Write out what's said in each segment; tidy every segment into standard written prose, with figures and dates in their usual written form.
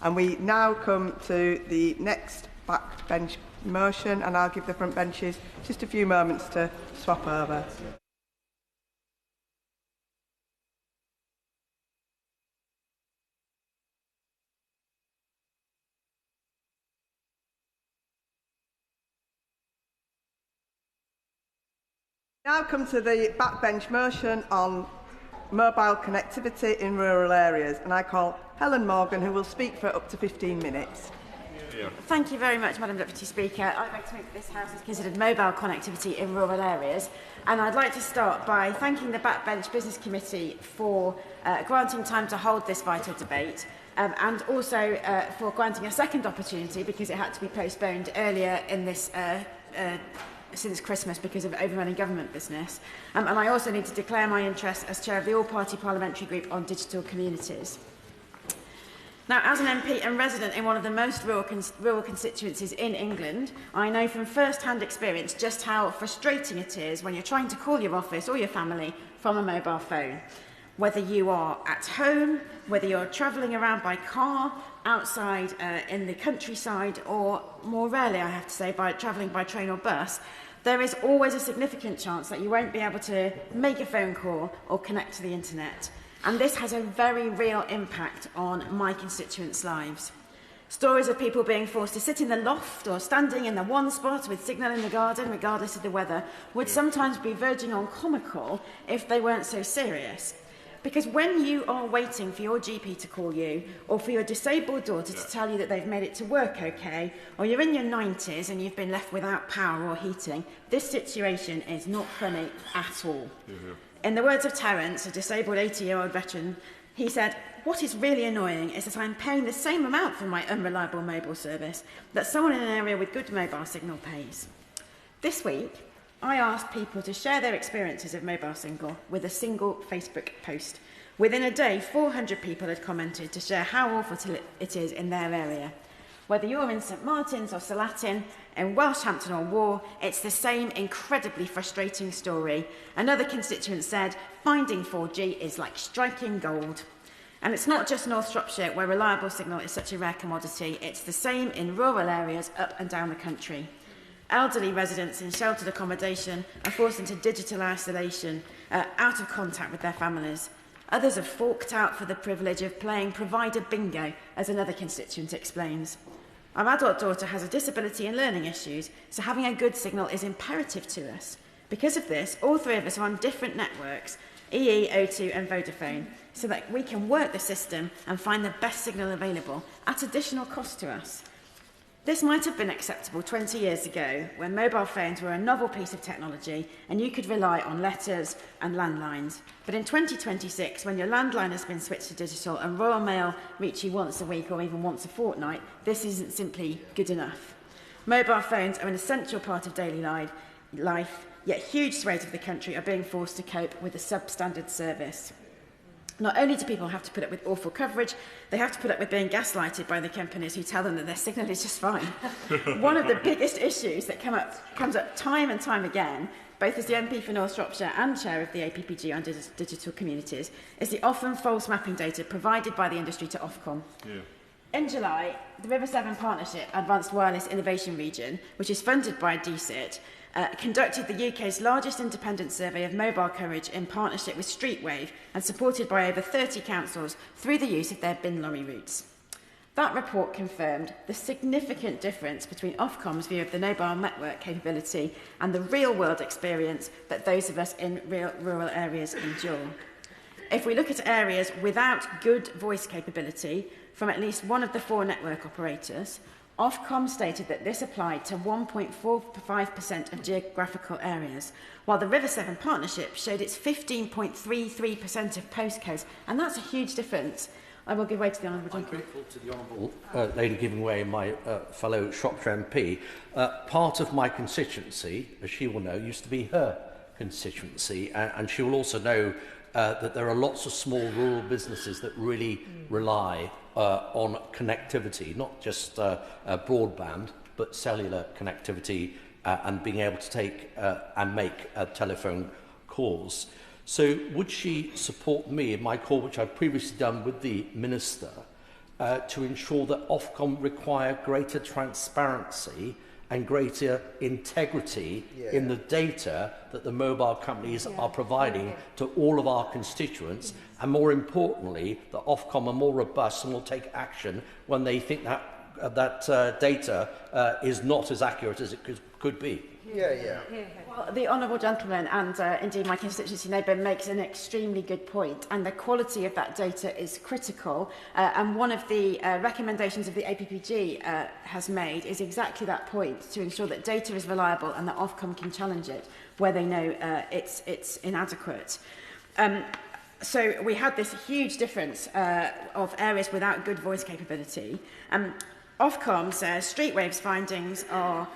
And we now come to the next backbench motion, and I'll give the front benches just a few moments to swap over. Now come to the backbench motion on mobile connectivity in rural areas, and I call Helen Morgan, who will speak for up to 15 minutes. Thank you very much, Madam Deputy Speaker. I'd like to make this House has considered mobile connectivity in rural areas, and I'd like to start by thanking the Backbench Business Committee for granting time to hold this vital debate, and also for granting a second opportunity because it had to be postponed earlier in this since Christmas because of overrunning government business. And I also need to declare my interest as chair of the all-party parliamentary group on digital communities. Now, as an MP and resident in one of the most rural constituencies in England, I know from first-hand experience just how frustrating it is when you're trying to call your office or your family from a mobile phone. Whether you are at home, whether you're travelling around by car, outside in the countryside, or more rarely, I have to say, by travelling by train or bus, there is always a significant chance that you won't be able to make a phone call or connect to the internet. And this has a very real impact on my constituents' lives. Stories of people being forced to sit in the loft or standing in the one spot with signal in the garden, regardless of the weather, would sometimes be verging on comical if they weren't so serious. Because when you are waiting for your GP to call you, or for your disabled daughter to tell you that they've made it to work okay, or you're in your 90s and you've been left without power or heating, this situation is not funny at all. In the words of Terence, a disabled 80-year-old veteran, he said, "What is really annoying is that I'm paying the same amount for my unreliable mobile service that someone in an area with good mobile signal pays." This week, I asked people to share their experiences of mobile signal with a single Facebook post. Within a day, 400 people had commented to share how awful it is in their area. Whether you're in St Martin's or Salatin, in Welshampton or War, it's the same incredibly frustrating story. Another constituent said, "Finding 4G is like striking gold." And it's not just North Shropshire where reliable signal is such a rare commodity, it's the same in rural areas up and down the country. Elderly residents in sheltered accommodation are forced into digital isolation, out of contact with their families. Others have forked out for the privilege of playing provider bingo, as another constituent explains. Our adult daughter has a disability and learning issues, so having a good signal is imperative to us. Because of this, all three of us are on different networks, EE, O2 and Vodafone, so that we can work the system and find the best signal available at additional cost to us. This might have been acceptable 20 years ago, when mobile phones were a novel piece of technology and you could rely on letters and landlines. But in 2026, when your landline has been switched to digital and Royal Mail reach you once a week or even once a fortnight, this isn't simply good enough. Mobile phones are an essential part of daily life, yet huge swathes of the country are being forced to cope with a substandard service. Not only do people have to put up with awful coverage, they have to put up with being gaslighted by the companies who tell them that their signal is just fine. One of the biggest issues that comes up time and time again, both as the MP for North Shropshire and chair of the APPG on digital communities, is the often false mapping data provided by the industry to Ofcom. In July, the River Severn Partnership Advanced Wireless Innovation Region, which is funded by DCIT, conducted the UK's largest independent survey of mobile coverage in partnership with Streetwave and supported by over 30 councils through the use of their bin lorry routes. That report confirmed the significant difference between Ofcom's view of the mobile network capability and the real-world experience that those of us in rural areas endure. If we look at areas without good voice capability from at least one of the 4 network operators, Ofcom stated that this applied to 1.45% of geographical areas, while the River Severn Partnership showed it's 15.33% of postcodes, and that's a huge difference. I will give way to the Honourable I'm Gentleman. grateful to the Honourable lady giving way, my fellow Shropshire MP. Part of my constituency, as she will know, used to be her constituency, and she will also know that there are lots of small rural businesses that really rely on connectivity, not just broadband, but cellular connectivity and being able to take and make telephone calls. So would she support me in my call, which I've previously done with the Minister, to ensure that Ofcom require greater transparency and greater integrity in the data that the mobile companies are providing to all of our constituents, and more importantly, that Ofcom are more robust and will take action when they think that data is not as accurate as it could be. Well, the honourable gentleman and indeed my constituency neighbour makes an extremely good point, and the quality of that data is critical, and one of the recommendations of the APPG has made is exactly that point, to ensure that data is reliable and that Ofcom can challenge it where they know it's inadequate. So we had this huge difference of areas without good voice capability. Ofcom says Streetwave's findings are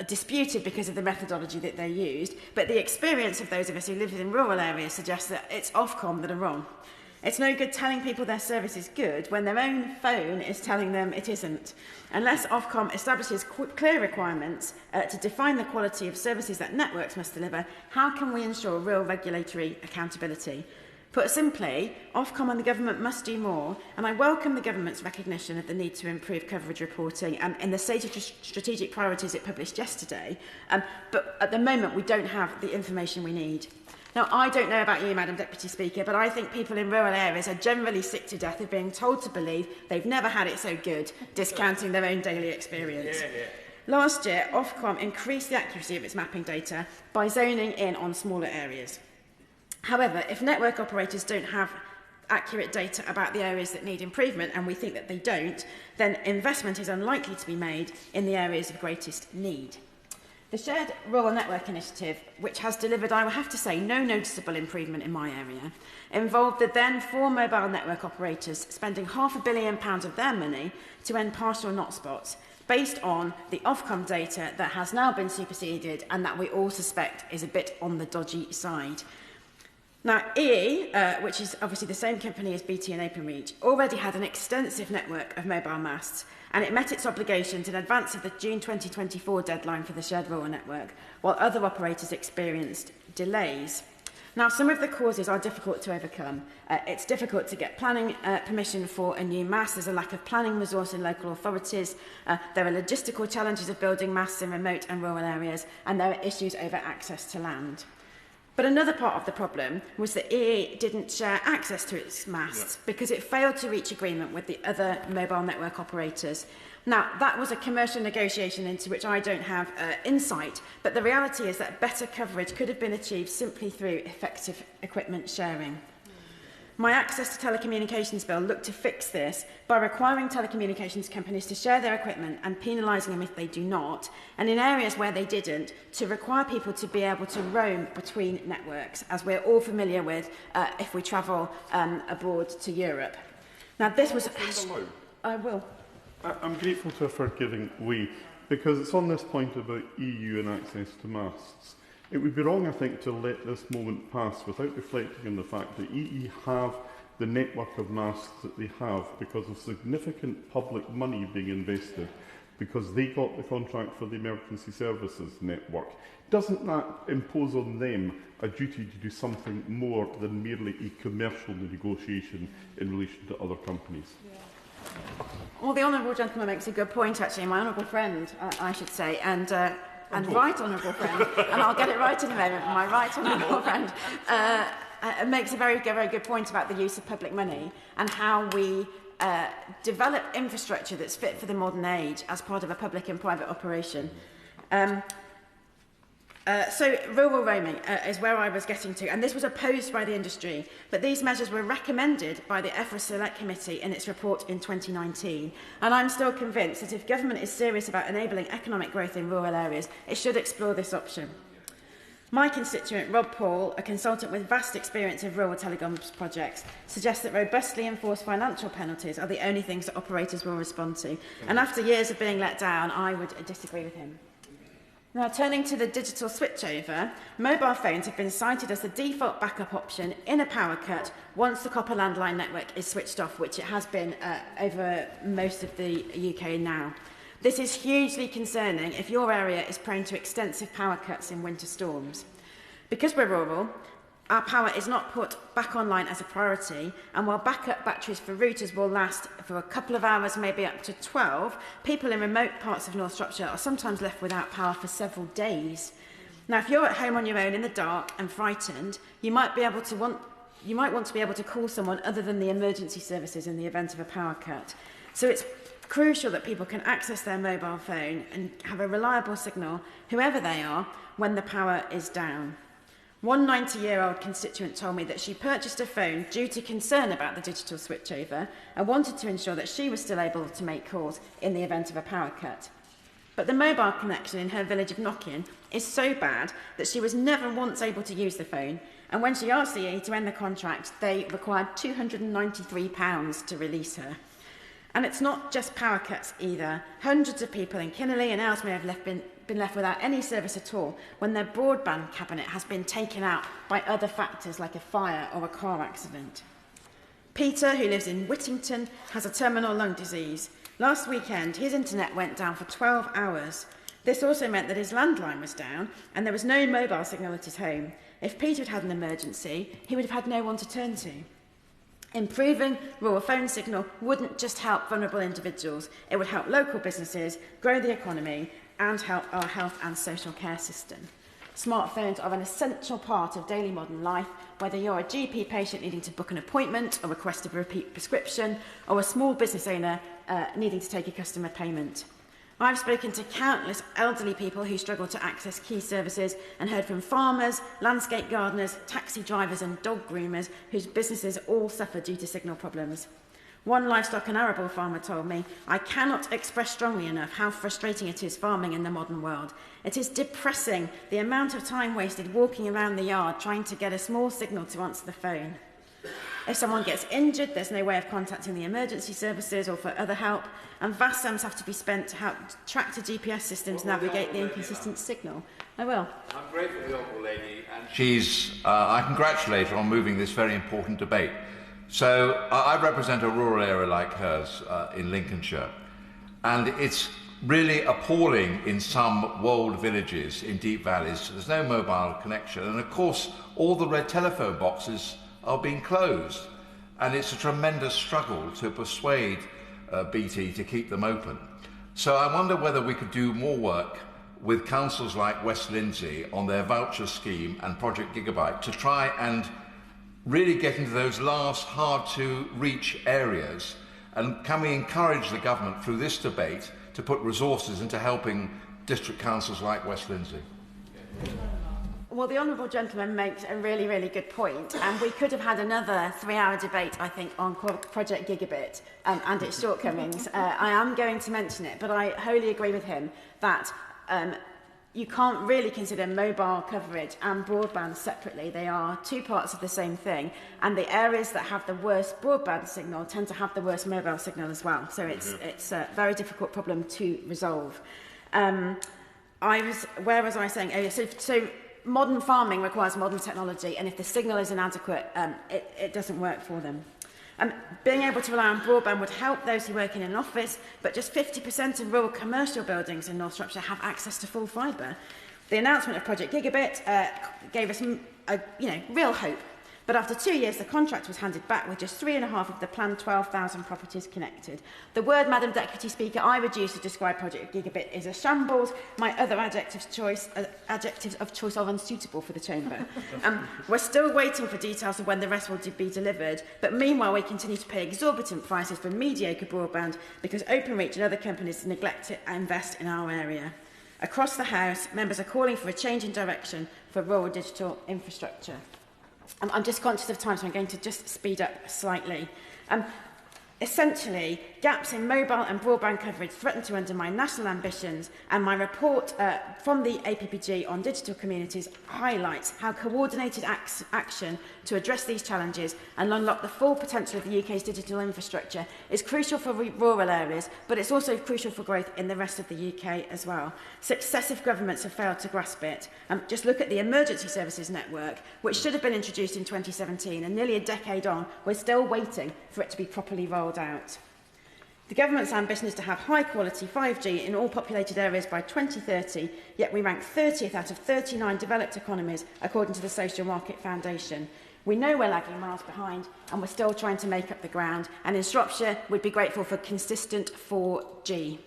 disputed because of the methodology that they used, but the experience of those of us who live in rural areas suggests that it's Ofcom that are wrong. It's no good telling people their service is good when their own phone is telling them it isn't. Unless Ofcom establishes clear requirements to define the quality of services that networks must deliver, how can we ensure real regulatory accountability? Put simply, Ofcom and the government must do more, and I welcome the government's recognition of the need to improve coverage reporting in the stated strategic priorities it published yesterday, but at the moment we don't have the information we need. Now, I don't know about you, Madam Deputy Speaker, but I think people in rural areas are generally sick to death of being told to believe they've never had it so good, discounting their own daily experience. Last year, Ofcom increased the accuracy of its mapping data by zoning in on smaller areas. However, if network operators don't have accurate data about the areas that need improvement, and we think that they don't, then investment is unlikely to be made in the areas of greatest need. The Shared Rural Network Initiative, which has delivered, I will have to say, no noticeable improvement in my area, involved the then 4 mobile network operators spending £500 million of their money to end partial not spots, based on the Ofcom data that has now been superseded and that we all suspect is a bit on the dodgy side. Now, EE, which is obviously the same company as BT and Openreach, already had an extensive network of mobile masts, and it met its obligations in advance of the June 2024 deadline for the Shared Rural Network, while other operators experienced delays. Now, some of the causes are difficult to overcome. It's difficult to get planning permission for a new mast. There's a lack of planning resource in local authorities. There are logistical challenges of building masts in remote and rural areas, and there are issues over access to land. But another part of the problem was that EE didn't share access to its masts because it failed to reach agreement with the other mobile network operators. Now, that was a commercial negotiation into which I don't have insight, but the reality is that better coverage could have been achieved simply through effective equipment sharing. My Access to Telecommunications Bill looked to fix this by requiring telecommunications companies to share their equipment and penalising them if they do not, and in areas where they didn't, to require people to be able to roam between networks, as we're all familiar with if we travel abroad to Europe. Now, this was... I will. I'm grateful to her for giving way, because it's on this point about EU and access to masts. It would be wrong, I think, to let this moment pass without reflecting on the fact that EE have the network of masts that they have because of significant public money being invested, because they got the contract for the emergency services network. Doesn't that impose on them a duty to do something more than merely a commercial negotiation in relation to other companies? Well, the honourable gentleman makes a good point, actually, my honourable friend, I should say, and right honourable friend, and I'll get it right in a moment, my right honourable friend, makes a very good point about the use of public money and how we develop infrastructure that's fit for the modern age as part of a public and private operation. So rural roaming is where I was getting to, and this was opposed by the industry, but these measures were recommended by the Aphra Select Committee in its report in 2019, and I'm still convinced that if government is serious about enabling economic growth in rural areas, it should explore this option. My constituent, Rob Paul, a consultant with vast experience of rural telecoms projects, suggests that robustly enforced financial penalties are the only things that operators will respond to, and after years of being let down, I would disagree with him. Now, turning to the digital switchover, mobile phones have been cited as the default backup option in a power cut once the copper landline network is switched off, which it has been over most of the UK now. This is hugely concerning if your area is prone to extensive power cuts in winter storms. Because we're rural, our power is not put back online as a priority, and while backup batteries for routers will last for a couple of hours, maybe up to 12, people in remote parts of North Shropshire are sometimes left without power for several days. Now, if you're at home on your own in the dark and frightened, you might want to be able to call someone other than the emergency services in the event of a power cut. So it's crucial that people can access their mobile phone and have a reliable signal, whoever they are, when the power is down. One 90-year-old constituent told me that she purchased a phone due to concern about the digital switchover and wanted to ensure that she was still able to make calls in the event of a power cut. But the mobile connection in her village of Knockin is so bad that she was never once able to use the phone, and when she asked the EE to end the contract, they required £293 to release her. And it's not just power cuts either. Hundreds of people in Kinnerley and Ellesmere have been left without any service at all when their broadband cabinet has been taken out by other factors like a fire or a car accident. Peter, who lives in Whittington, has a terminal lung disease. Last weekend, his internet went down for 12 hours. This also meant that his landline was down and there was no mobile signal at his home. If Peter had had an emergency, he would have had no one to turn to. Improving rural phone signal wouldn't just help vulnerable individuals, it would help local businesses, grow the economy and help our health and social care system. Smartphones are an essential part of daily modern life, whether you're a GP patient needing to book an appointment or request a repeat prescription, or a small business owner needing to take a customer payment. I've spoken to countless elderly people who struggle to access key services and heard from farmers, landscape gardeners, taxi drivers and dog groomers whose businesses all suffer due to signal problems. One livestock and arable farmer told me, "I cannot express strongly enough how frustrating it is farming in the modern world. It is depressing the amount of time wasted walking around the yard trying to get a small signal to answer the phone. If someone gets injured, there's no way of contacting the emergency services or for other help, and vast sums have to be spent to help tractor GPS systems navigate the inconsistent signal." I will. I'm grateful to the Honourable Lady, and I congratulate her on moving this very important debate. So I represent a rural area like hers in Lincolnshire, and it's really appalling in some wold villages in deep valleys. There's no mobile connection, and of course all the red telephone boxes are being closed, and it's a tremendous struggle to persuade BT to keep them open. So I wonder whether we could do more work with councils like West Lindsey on their voucher scheme and Project Gigabyte to try and really get into those last hard-to-reach areas, and can we encourage the government through this debate to put resources into helping district councils like West Lindsey? Well, the Honourable Gentleman makes a really, really good point, and we could have had another 3-hour debate, I think, on Project Gigabit and its shortcomings. I am going to mention it, but I wholly agree with him that you can't really consider mobile coverage and broadband separately. They are two parts of the same thing, and the areas that have the worst broadband signal tend to have the worst mobile signal as well. So it's a very difficult problem to resolve. Where was I saying? Oh, so modern farming requires modern technology, and if the signal is inadequate, it doesn't work for them. Being able to rely on broadband would help those who work in an office, but just 50% of rural commercial buildings in North Shropshire have access to full fibre. The announcement of Project Gigabit gave us real hope. But after 2 years, the contract was handed back with just 3.5 of the planned 12,000 properties connected. The word, Madam Deputy Speaker, I would use to describe Project Gigabit is a shambles. My other adjectives of choice are unsuitable for the Chamber. We're still waiting for details of when the rest will be delivered, but meanwhile we continue to pay exorbitant prices for mediocre broadband because Openreach and other companies neglect to invest in our area. Across the House, members are calling for a change in direction for rural digital infrastructure. I'm just conscious of time, so I'm going to just speed up slightly. Essentially, gaps in mobile and broadband coverage threaten to undermine national ambitions, and my report from the APPG on digital communities highlights how coordinated action to address these challenges and unlock the full potential of the UK's digital infrastructure is crucial for rural areas, but it's also crucial for growth in the rest of the UK as well. Successive governments have failed to grasp it. Just look at the emergency services network, which should have been introduced in 2017, and nearly a decade on, we're still waiting for it to be properly rolled out. The government's ambition is to have high-quality 5G in all populated areas by 2030, yet we rank 30th out of 39 developed economies, according to the Social Market Foundation. We know we're lagging miles behind, and we're still trying to make up the ground. And in Shropshire, we'd be grateful for consistent 4G.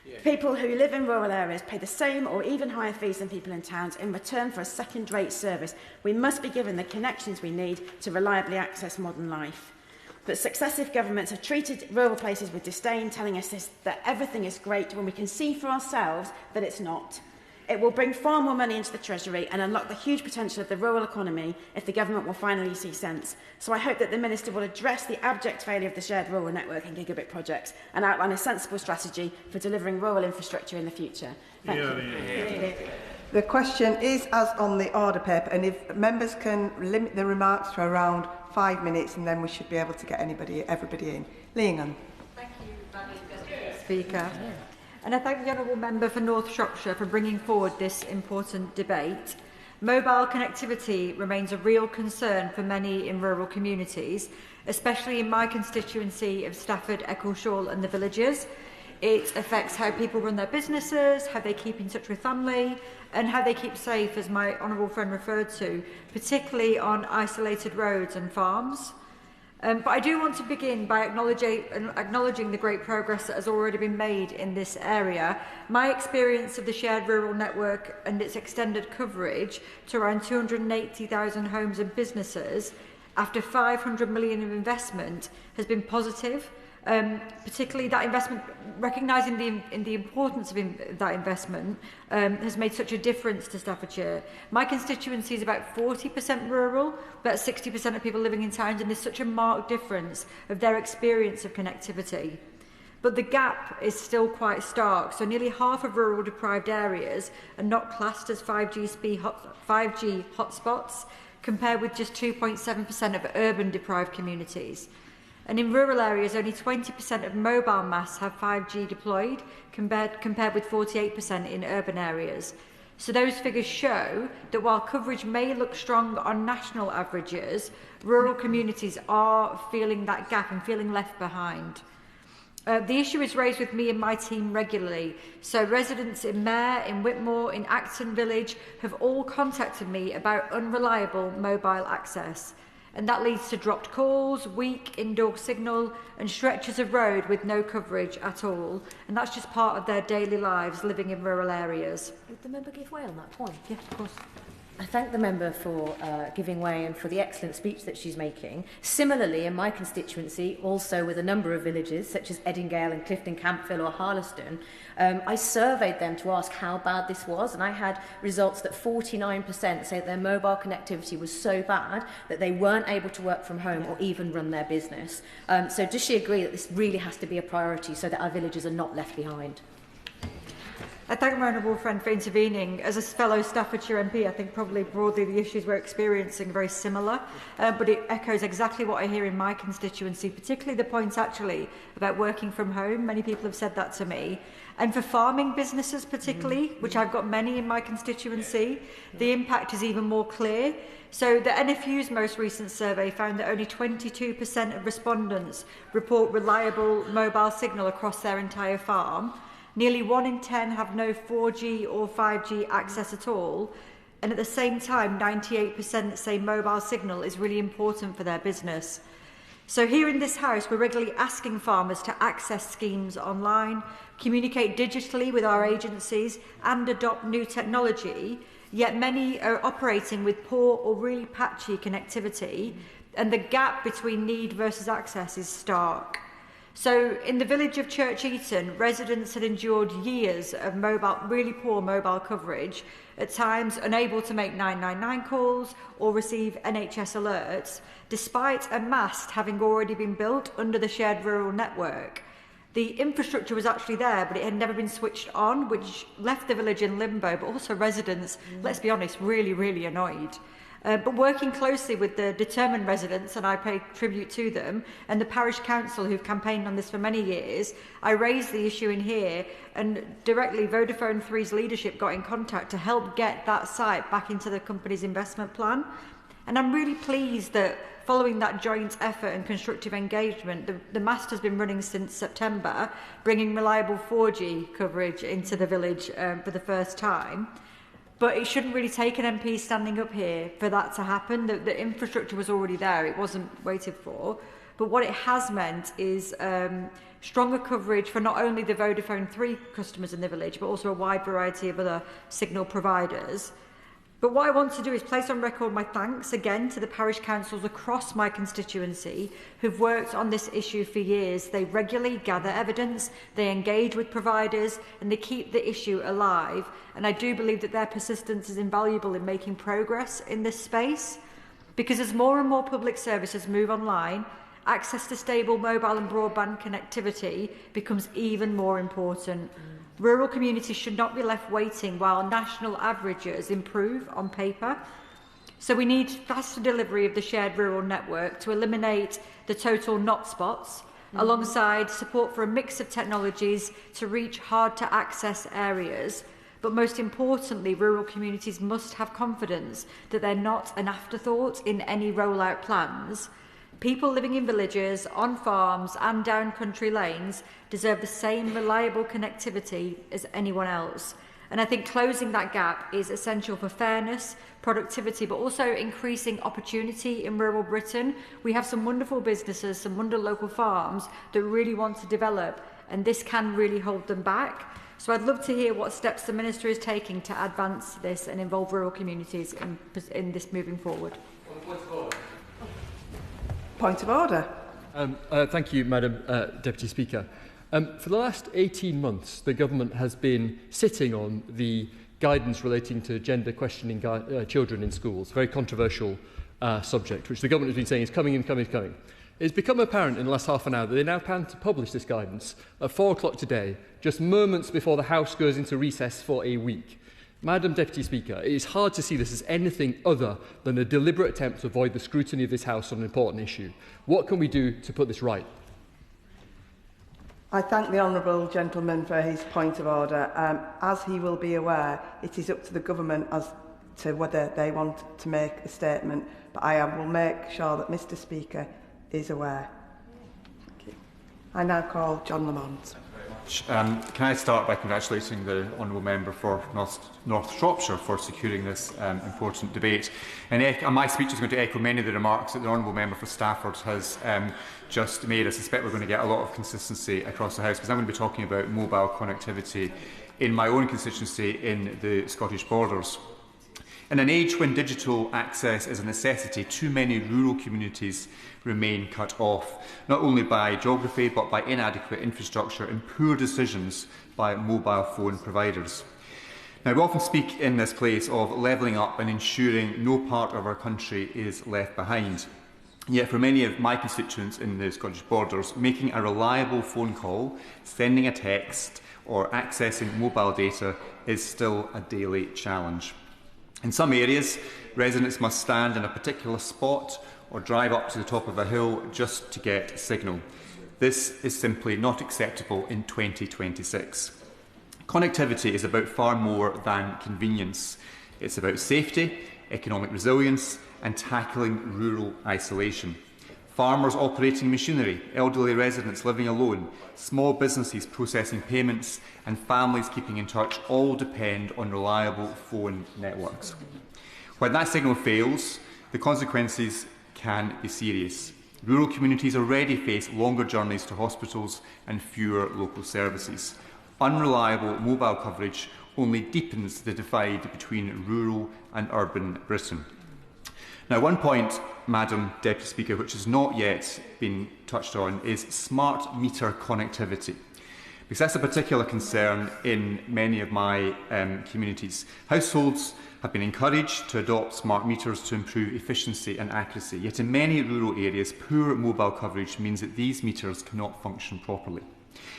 Yeah. People who live in rural areas pay the same or even higher fees than people in towns in return for a second-rate service. We must be given the connections we need to reliably access modern life. But successive governments have treated rural places with disdain, telling us that everything is great when we can see for ourselves that it's not. It will bring far more money into the Treasury and unlock the huge potential of the rural economy if the government will finally see sense. So I hope that the Minister will address the abject failure of the shared rural network and gigabit projects and outline a sensible strategy for delivering rural infrastructure in the future. Thank you. The question is as on the order paper, and if members can limit the remarks to around 5 minutes, and then we should be able to get everybody in. Leigh. Thank you, Madam Speaker. And I thank the Honourable Member for North Shropshire for bringing forward this important debate. Mobile connectivity remains a real concern for many in rural communities, especially in my constituency of Stafford, Eccleshall and the villages. It affects how people run their businesses, how they keep in touch with family, and how they keep safe, as my honourable friend referred to, particularly on isolated roads and farms. But I do want to begin by acknowledging the great progress that has already been made in this area. My experience of the shared rural network and its extended coverage to around 280,000 homes and businesses after 500 million of investment has been positive. Particularly that investment, recognising the importance of that investment, has made such a difference to Staffordshire. My constituency is about 40% rural, about 60% of people living in towns, and there's such a marked difference of their experience of connectivity. But the gap is still quite stark, so nearly half of rural deprived areas are not classed as 5G hotspots, compared with just 2.7% of urban deprived communities. And in rural areas, only 20% of mobile masts have 5G deployed, compared with 48% in urban areas. So those figures show that while coverage may look strong on national averages, rural communities are feeling that gap and feeling left behind. The issue is raised with me and my team regularly. So residents in Mare, in Whitmore, in Acton Village have all contacted me about unreliable mobile access. And that leads to dropped calls, weak indoor signal and stretches of road with no coverage at all. And that's just part of their daily lives living in rural areas. Would the member give way on that point? Yes, of course. I thank the member for giving way and for the excellent speech that she's making. Similarly, in my constituency, also with a number of villages, such as Eddingale and Clifton Campville or Harleston, I surveyed them to ask how bad this was, and I had results that 49% say their mobile connectivity was so bad that they weren't able to work from home or even run their business. So does she agree that this really has to be a priority so that our villages are not left behind? I thank my honourable friend for intervening. As a fellow Staffordshire MP, I think probably broadly the issues we're experiencing are very similar, but it echoes exactly what I hear in my constituency, particularly the point actually about working from home. Many people have said that to me. And for farming businesses particularly, which I've got many in my constituency, the impact is even more clear. So the NFU's most recent survey found that only 22% of respondents report reliable mobile signal across their entire farm. Nearly 1 in 10 have no 4G or 5G access at all, and at the same time 98% say mobile signal is really important for their business. So here in this House we're regularly asking farmers to access schemes online, communicate digitally with our agencies and adopt new technology, yet many are operating with poor or really patchy connectivity, and the gap between need versus access is stark. So in the village of Church Eaton, residents had endured years of really poor mobile coverage, at times unable to make 999 calls or receive NHS alerts, despite a mast having already been built under the shared rural network. The infrastructure was actually there, but it had never been switched on, which left the village in limbo, but also residents, let's be honest, really, really annoyed. But working closely with the determined residents, and I pay tribute to them, and the parish council who've campaigned on this for many years, I raised the issue in here, and directly Vodafone 3's leadership got in contact to help get that site back into the company's investment plan. And I'm really pleased that following that joint effort and constructive engagement, the mast has been running since September, bringing reliable 4G coverage into the village for the first time. But it shouldn't really take an MP standing up here for that to happen. The infrastructure was already there. It wasn't waited for. But what it has meant is stronger coverage for not only the Vodafone 3 customers in the village, but also a wide variety of other signal providers. But what I want to do is place on record my thanks again to the parish councils across my constituency who've worked on this issue for years. They regularly gather evidence, they engage with providers, and they keep the issue alive. And I do believe that their persistence is invaluable in making progress in this space, because as more and more public services move online, access to stable mobile and broadband connectivity becomes even more important. Rural communities should not be left waiting while national averages improve on paper. So we need faster delivery of the shared rural network to eliminate the total not spots, alongside support for a mix of technologies to reach hard-to-access areas. But most importantly, rural communities must have confidence that they're not an afterthought in any rollout plans. People living in villages, on farms and down country lanes deserve the same reliable connectivity as anyone else. And I think closing that gap is essential for fairness, productivity, but also increasing opportunity in rural Britain. We have some wonderful businesses, some wonderful local farms that really want to develop, and this can really hold them back. So I'd love to hear what steps the Minister is taking to advance this and involve rural communities in this moving forward. Point of order. Thank you, Madam Deputy Speaker. For the last 18 months, the Government has been sitting on the guidance relating to gender questioning children in schools, a very controversial subject, which the Government has been saying is coming and coming and coming. It's become apparent in the last half an hour that they now plan to publish this guidance at 4 o'clock today, just moments before the House goes into recess for a week. Madam Deputy Speaker, it is hard to see this as anything other than a deliberate attempt to avoid the scrutiny of this House on an important issue. What can we do to put this right? I thank the honourable gentleman for his point of order. As he will be aware, it is up to the government as to whether they want to make a statement, but I will make sure that Mr Speaker is aware. Thank you. I now call John Lamont. Can I start by congratulating the Honourable Member for North Shropshire for securing this important debate. And my speech is going to echo many of the remarks that the Honourable Member for Stafford has just made. I suspect we're going to get a lot of consistency across the House, because I'm going to be talking about mobile connectivity in my own constituency in the Scottish Borders. In an age when digital access is a necessity, too many rural communities remain cut off, not only by geography but by inadequate infrastructure and poor decisions by mobile phone providers. Now, we often speak in this place of levelling up and ensuring no part of our country is left behind. Yet for many of my constituents in the Scottish Borders, making a reliable phone call, sending a text or accessing mobile data is still a daily challenge. In some areas, residents must stand in a particular spot or drive up to the top of a hill just to get signal. This is simply not acceptable in 2026. Connectivity is about far more than convenience. It's about safety, economic resilience, and tackling rural isolation. Farmers operating machinery, elderly residents living alone, small businesses processing payments, and families keeping in touch all depend on reliable phone networks. When that signal fails, the consequences can be serious. Rural communities already face longer journeys to hospitals and fewer local services. Unreliable mobile coverage only deepens the divide between rural and urban Britain. Now, one point, Madam Deputy Speaker, which has not yet been touched on is smart meter connectivity, because that's a particular concern in many of my communities. Households have been encouraged to adopt smart meters to improve efficiency and accuracy, yet in many rural areas, poor mobile coverage means that these meters cannot function properly.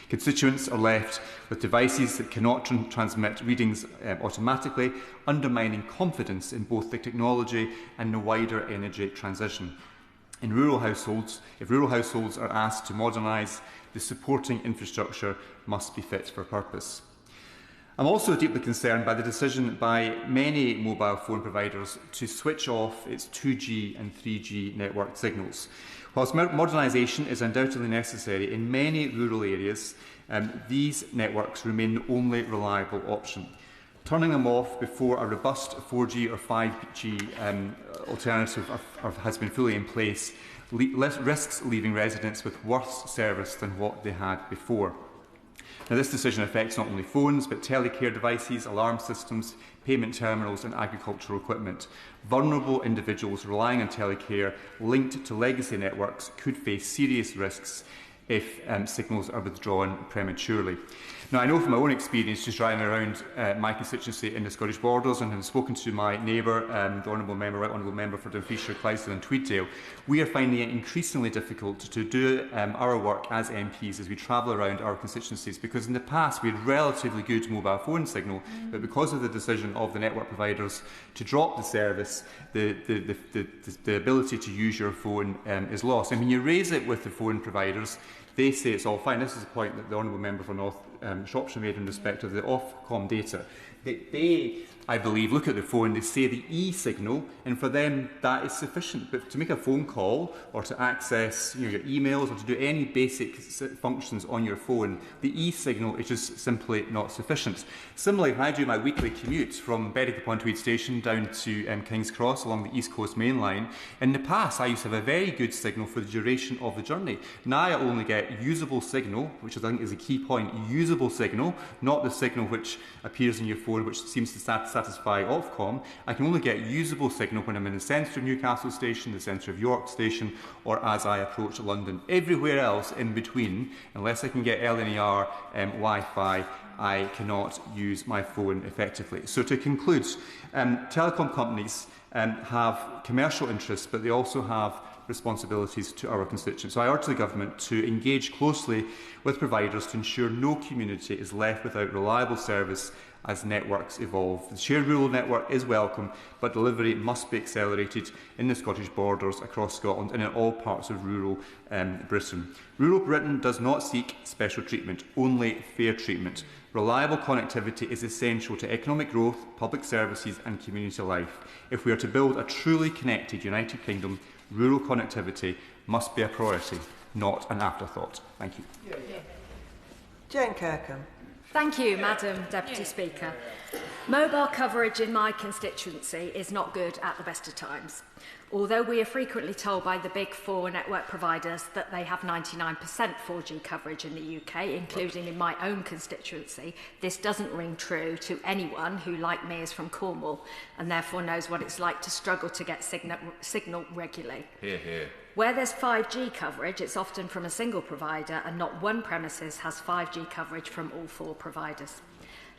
Constituents are left with devices that cannot transmit readings automatically, undermining confidence in both the technology and the wider energy transition. In rural households, if rural households are asked to modernise, the supporting infrastructure must be fit for purpose. I'm also deeply concerned by the decision by many mobile phone providers to switch off its 2G and 3G network signals. Whilst modernisation is undoubtedly necessary in many rural areas, these networks remain the only reliable option. Turning them off before a robust 4G or 5G alternative has been fully in place risks leaving residents with worse service than what they had before. Now, this decision affects not only phones, but telecare devices, alarm systems, payment terminals and agricultural equipment. Vulnerable individuals relying on telecare linked to legacy networks could face serious risks if signals are withdrawn prematurely. Now, I know from my own experience just driving around my constituency in the Scottish Borders and having spoken to my neighbour, the Right Honourable Member for Dumfriesshire, Clydesdale and Tweeddale, we are finding it increasingly difficult to do our work as MPs as we travel around our constituencies, because in the past we had relatively good mobile phone signal, but because of the decision of the network providers to drop the service, the ability to use your phone is lost. And when you raise it with the phone providers, they say it's all fine. This is a point that the Honourable Member for North Shropshire made in respect of the Ofcom data. They, I believe, look at the phone, they say the e-signal, and for them that is sufficient. But to make a phone call or to access your emails or to do any basic functions on your phone, the e-signal is just simply not sufficient. Similarly, when I do my weekly commute from Berwick-upon-Tweed station down to King's Cross along the East Coast Main Line, in the past I used to have a very good signal for the duration of the journey. Now I only get usable signal, which I think is a key point, usable signal, not the signal which appears in your phone which seems to satisfy Ofcom. I can only get usable signal when I'm in the centre of Newcastle station, the centre of York station, or as I approach London. Everywhere else in between, unless I can get LNER Wi-Fi, I cannot use my phone effectively. So to conclude, telecom companies have commercial interests, but they also have responsibilities to our constituents. So I urge the Government to engage closely with providers to ensure no community is left without reliable service as networks evolve. The shared rural network is welcome, but delivery must be accelerated in the Scottish Borders, across Scotland and in all parts of rural Britain. Rural Britain does not seek special treatment, only fair treatment. Reliable connectivity is essential to economic growth, public services and community life. If we are to build a truly connected United Kingdom, rural connectivity must be a priority, not an afterthought. Thank you. Jayne Kirkham. Thank you, Madam Deputy Speaker. Mobile coverage in my constituency is not good at the best of times. Although we are frequently told by the big four network providers that they have 99% 4G coverage in the UK, including in my own constituency, this doesn't ring true to anyone who, like me, is from Cornwall and therefore knows what it's like to struggle to get signal regularly. Hear, hear. Where there's 5G coverage, it's often from a single provider, and not one premises has 5G coverage from all four providers.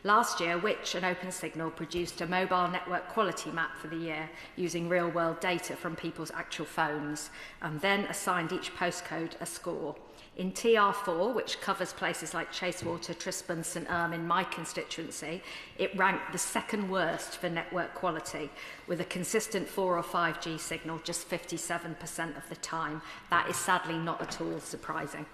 Last year, Which and OpenSignal produced a mobile network quality map for the year using real-world data from people's actual phones, and then assigned each postcode a score. In TR4, which covers places like Chasewater, Trispan, St Erm in my constituency, it ranked the second worst for network quality, with a consistent 4 or 5G signal just 57% of the time. That is sadly not at all surprising.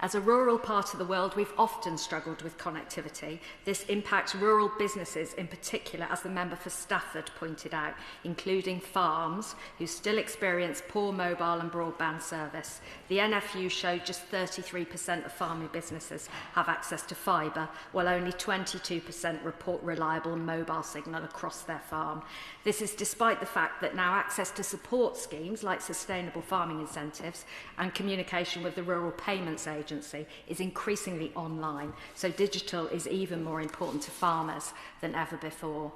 As a rural part of the world, we've often struggled with connectivity. This impacts rural businesses in particular, as the member for Stafford pointed out, including farms who still experience poor mobile and broadband service. The NFU showed just 33% of farming businesses have access to fibre, while only 22% report reliable mobile signal across their farm. This is despite the fact that now access to support schemes like sustainable farming incentives and communication with the Rural Payments Agency is increasingly online, so digital is even more important to farmers than ever before.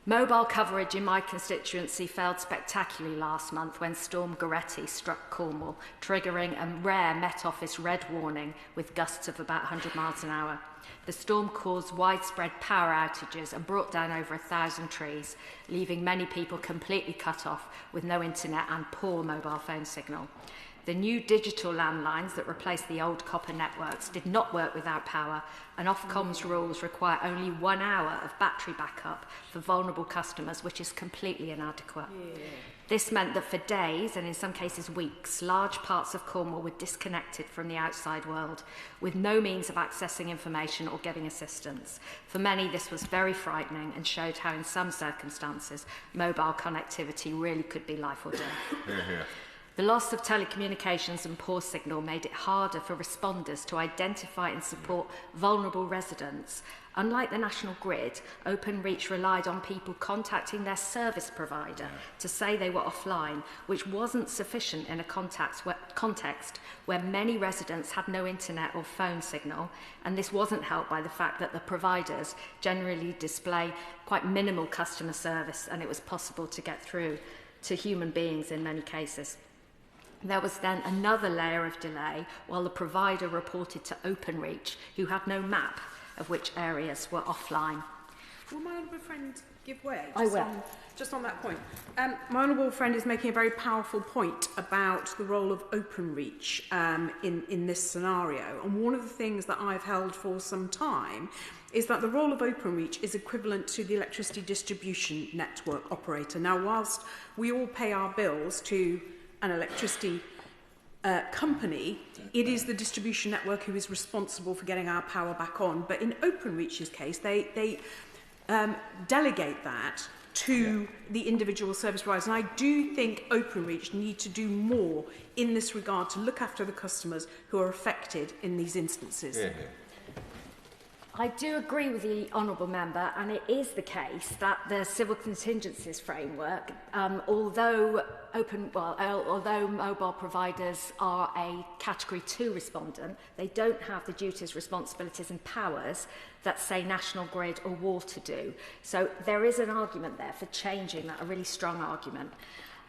Mobile coverage in my constituency failed spectacularly last month when Storm Goretti struck Cornwall, triggering a rare Met Office red warning with gusts of about 100 miles an hour. The storm caused widespread power outages and brought down over 1,000 trees, leaving many people completely cut off with no internet and poor mobile phone signal. The new digital landlines that replaced the old copper networks did not work without power, and Ofcom's rules require only 1 hour of battery backup for vulnerable customers, which is completely inadequate. This meant that for days, and in some cases weeks, large parts of Cornwall were disconnected from the outside world, with no means of accessing information or getting assistance. For many, this was very frightening and showed how, in some circumstances, mobile connectivity really could be life or death. The loss of telecommunications and poor signal made it harder for responders to identify and support vulnerable residents. Unlike the national grid, Openreach relied on people contacting their service provider to say they were offline, which wasn't sufficient in a context where many residents had no internet or phone signal, and this wasn't helped by the fact that the providers generally display quite minimal customer service, and it was possible to get through to human beings in many cases. There was then another layer of delay while the provider reported to Openreach, who had no map of which areas were offline. Will my honourable friend give way? I will. Just on that point. My honourable friend is making a very powerful point about the role of Openreach in this scenario. And one of the things that I've held for some time is that the role of Openreach is equivalent to the electricity distribution network operator. Now, whilst we all pay our bills to an electricity company, it is the distribution network who is responsible for getting our power back on. But in Openreach's case, they delegate that to the individual service providers. And I do think Openreach need to do more in this regard to look after the customers who are affected in these instances. I do agree with the honourable member, and it is the case that the civil contingencies framework, although mobile providers are a Category 2 respondent, they don't have the duties, responsibilities and powers that, say, National Grid or Water do. So there is an argument there for changing that, a really strong argument.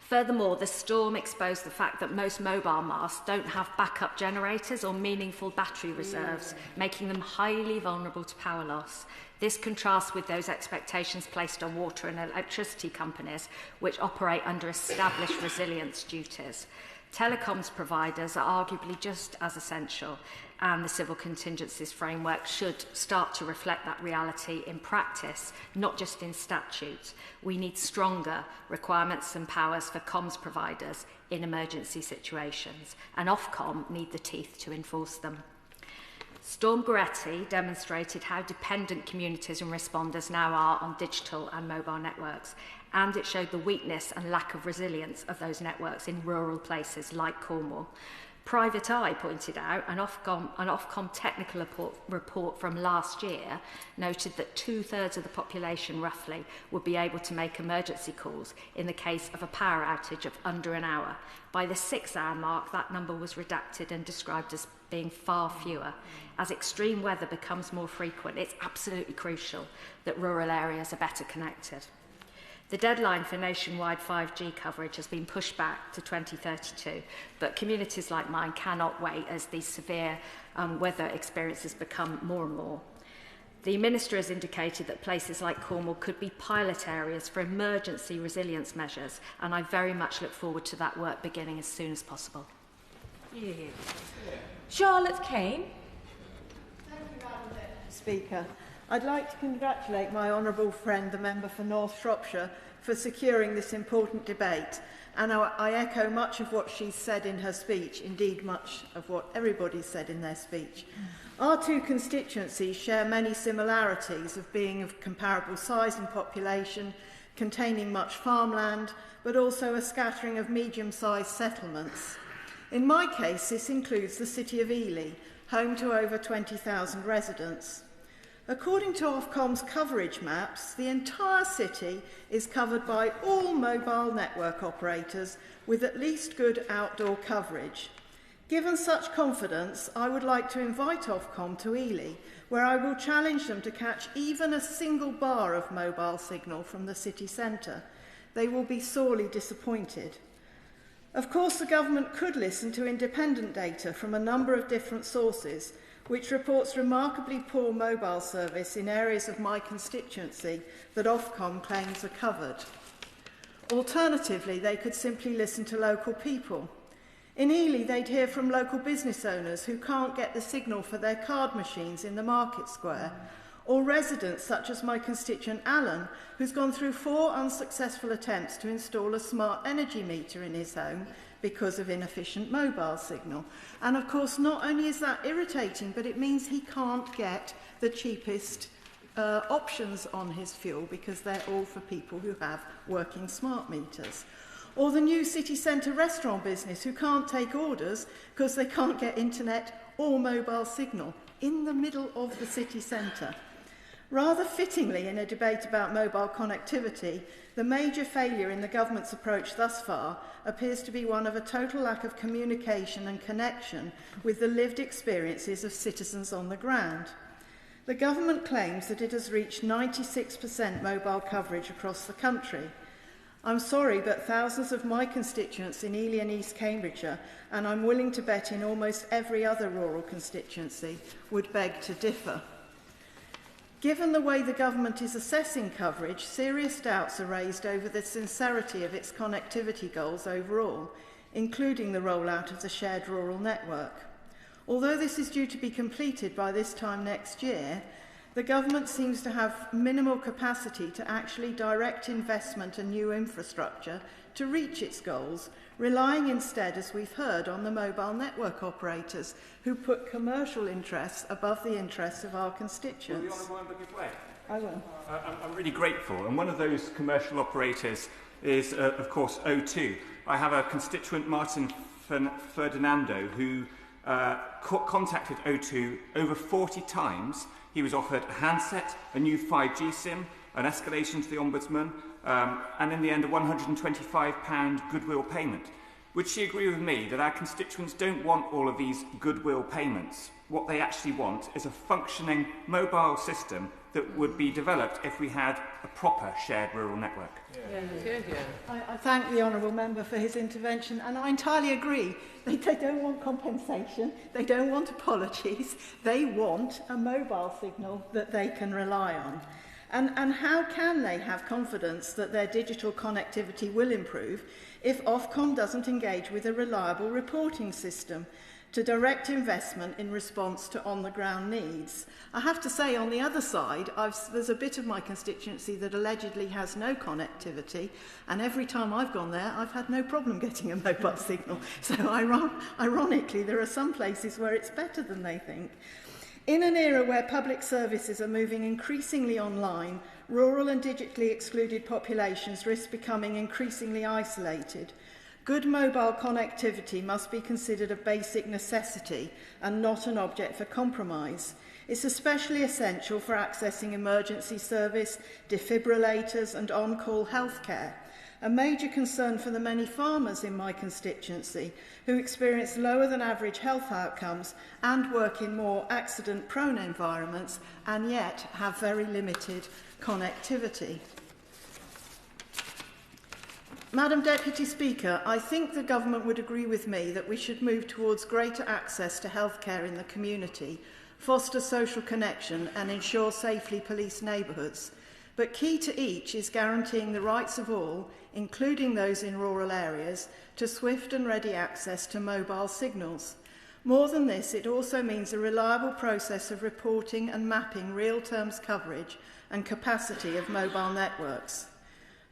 Furthermore, the storm exposed the fact that most mobile masts don't have backup generators or meaningful battery reserves, making them highly vulnerable to power loss. This contrasts with those expectations placed on water and electricity companies, which operate under established resilience duties. Telecoms providers are arguably just as essential, and the civil contingencies framework should start to reflect that reality in practice, not just in statutes. We need stronger requirements and powers for comms providers in emergency situations, and Ofcom need the teeth to enforce them. Storm Goretti demonstrated how dependent communities and responders now are on digital and mobile networks, and it showed the weakness and lack of resilience of those networks in rural places like Cornwall. Private Eye pointed out an Ofcom technical report from last year noted that 2/3 of the population, roughly, would be able to make emergency calls in the case of a power outage of under an hour. By the 6-hour mark, that number was redacted and described as being far fewer. As extreme weather becomes more frequent, it's absolutely crucial that rural areas are better connected. The deadline for nationwide 5G coverage has been pushed back to 2032, but communities like mine cannot wait as these severe weather experiences become more and more. The Minister has indicated that places like Cornwall could be pilot areas for emergency resilience measures, and I very much look forward to that work beginning as soon as possible. Charlotte Kane. Thank you, Madam Speaker. I'd like to congratulate my honourable friend, the member for North Shropshire, for securing this important debate. And I echo much of what she said in her speech, indeed much of what everybody said in their speech. Our two constituencies share many similarities of being of comparable size and population, containing much farmland, but also a scattering of medium-sized settlements. In my case, this includes the city of Ely, home to over 20,000 residents. According to Ofcom's coverage maps, the entire city is covered by all mobile network operators with at least good outdoor coverage. Given such confidence, I would like to invite Ofcom to Ely, where I will challenge them to catch even a single bar of mobile signal from the city centre. They will be sorely disappointed. Of course, the government could listen to independent data from a number of different sources, which reports remarkably poor mobile service in areas of my constituency that Ofcom claims are covered. Alternatively, they could simply listen to local people. In Ely, they'd hear from local business owners who can't get the signal for their card machines in the market square, or residents such as my constituent Alan, who's gone through 4 unsuccessful attempts to install a smart energy meter in his home because of inefficient mobile signal. And of course, not only is that irritating, but it means he can't get the cheapest options on his fuel because they're all for people who have working smart meters. Or the new city centre restaurant business who can't take orders because they can't get internet or mobile signal in the middle of the city centre. Rather fittingly, in a debate about mobile connectivity, the major failure in the government's approach thus far appears to be one of a total lack of communication and connection with the lived experiences of citizens on the ground. The government claims that it has reached 96% mobile coverage across the country. I'm sorry, but thousands of my constituents in Ely and East Cambridgeshire, and I'm willing to bet in almost every other rural constituency, would beg to differ. Given the way the government is assessing coverage, serious doubts are raised over the sincerity of its connectivity goals overall, including the rollout of the shared rural network. Although this is due to be completed by this time next year, the government seems to have minimal capacity to actually direct investment and new infrastructure to reach its goals, relying instead, as we've heard, on the mobile network operators who put commercial interests above the interests of our constituents. Will the Honourable Member give way? I will. I'm really grateful, and one of those commercial operators is, of course, O2. I have a constituent, Martin Ferdinando, who contacted O2 over 40 times. He was offered a handset, a new 5G SIM, an escalation to the Ombudsman, and in the end a £125 goodwill payment. Would she agree with me that our constituents don't want all of these goodwill payments? What they actually want is a functioning mobile system that would be developed if we had a proper shared rural network. I thank the Honourable Member for his intervention, and I entirely agree. They don't want compensation, they don't want apologies, they want a mobile signal that they can rely on. And how can they have confidence that their digital connectivity will improve if Ofcom doesn't engage with a reliable reporting system to direct investment in response to on-the-ground needs? I have to say, on the other side, there's a bit of my constituency that allegedly has no connectivity, and every time I've gone there, I've had no problem getting a mobile signal. So ironically, there are some places where it's better than they think. In an era where public services are moving increasingly online, rural and digitally excluded populations risk becoming increasingly isolated. Good mobile connectivity must be considered a basic necessity and not an object for compromise. It's especially essential for accessing emergency service, defibrillators and on-call healthcare. A major concern for the many farmers in my constituency who experience lower than average health outcomes and work in more accident-prone environments and yet have very limited connectivity. Madam Deputy Speaker, I think the government would agree with me that we should move towards greater access to healthcare in the community, foster social connection and ensure safely policed neighbourhoods. But key to each is guaranteeing the rights of all, including those in rural areas, to swift and ready access to mobile signals. More than this, it also means a reliable process of reporting and mapping real terms coverage and capacity of mobile networks.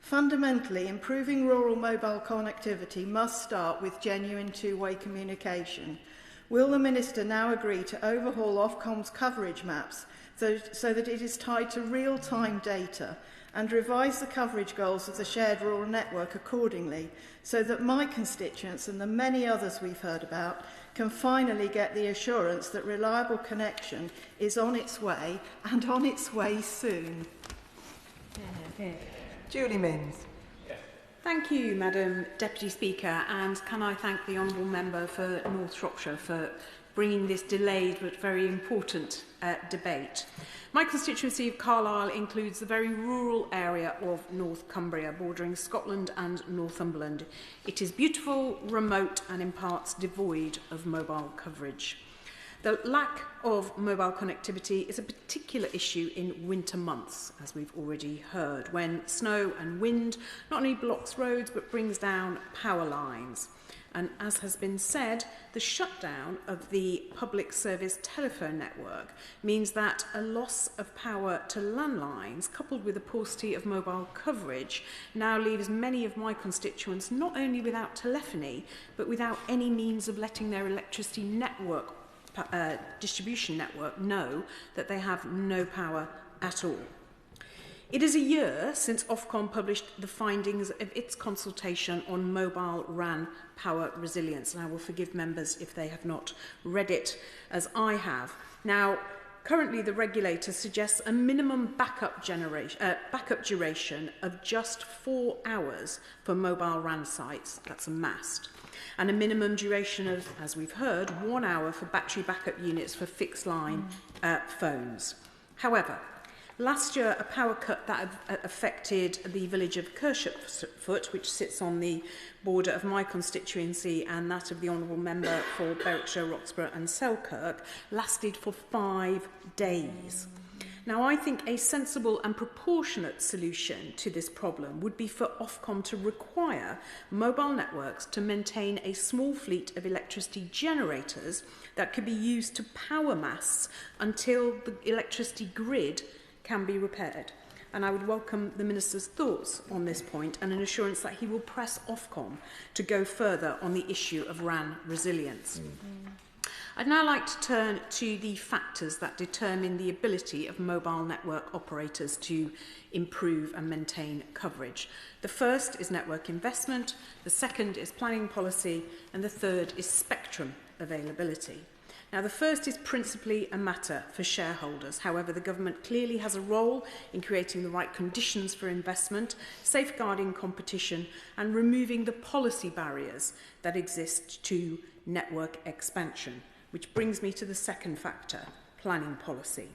Fundamentally, improving rural mobile connectivity must start with genuine two-way communication. Will the Minister now agree to overhaul Ofcom's coverage maps so that it is tied to real-time data and revise the coverage goals of the shared rural network accordingly so that my constituents and the many others we've heard about can finally get the assurance that reliable connection is on its way and on its way soon? Julie Mims. Thank you, Madam Deputy Speaker, and can I thank the Honourable Member for North Shropshire for bringing this delayed but very important debate. My constituency of Carlisle includes the very rural area of North Cumbria, bordering Scotland and Northumberland. It is beautiful, remote and in parts devoid of mobile coverage. The lack of mobile connectivity is a particular issue in winter months, as we've already heard, when snow and wind not only blocks roads but brings down power lines. And as has been said, the shutdown of the public service telephone network means that a loss of power to landlines, coupled with a paucity of mobile coverage, now leaves many of my constituents not only without telephony, but without any means of letting their electricity network, distribution network, know that they have no power at all. It is a year since Ofcom published the findings of its consultation on mobile RAN power resilience, and I will forgive members if they have not read it as I have. Now, currently the regulator suggests a minimum backup duration of just 4 hours for mobile RAN sites, that's a mast, and a minimum duration of, as we've heard, 1 hour for battery backup units for fixed line phones. However, last year, a power cut that affected the village of Caerfyrddin, which sits on the border of my constituency and that of the Honourable Member for Berwickshire, Roxburgh and Selkirk, lasted for 5 days. Now, I think a sensible and proportionate solution to this problem would be for Ofcom to require mobile networks to maintain a small fleet of electricity generators that could be used to power masts until the electricity grid can be repaired. And I would welcome the Minister's thoughts on this point and an assurance that he will press Ofcom to go further on the issue of RAN resilience. I'd now like to turn to the factors that determine the ability of mobile network operators to improve and maintain coverage. The first is network investment, the second is planning policy, and the third is spectrum availability. Now, the first is principally a matter for shareholders. However, the government clearly has a role in creating the right conditions for investment, safeguarding competition, and removing the policy barriers that exist to network expansion, which brings me to the second factor, planning policy.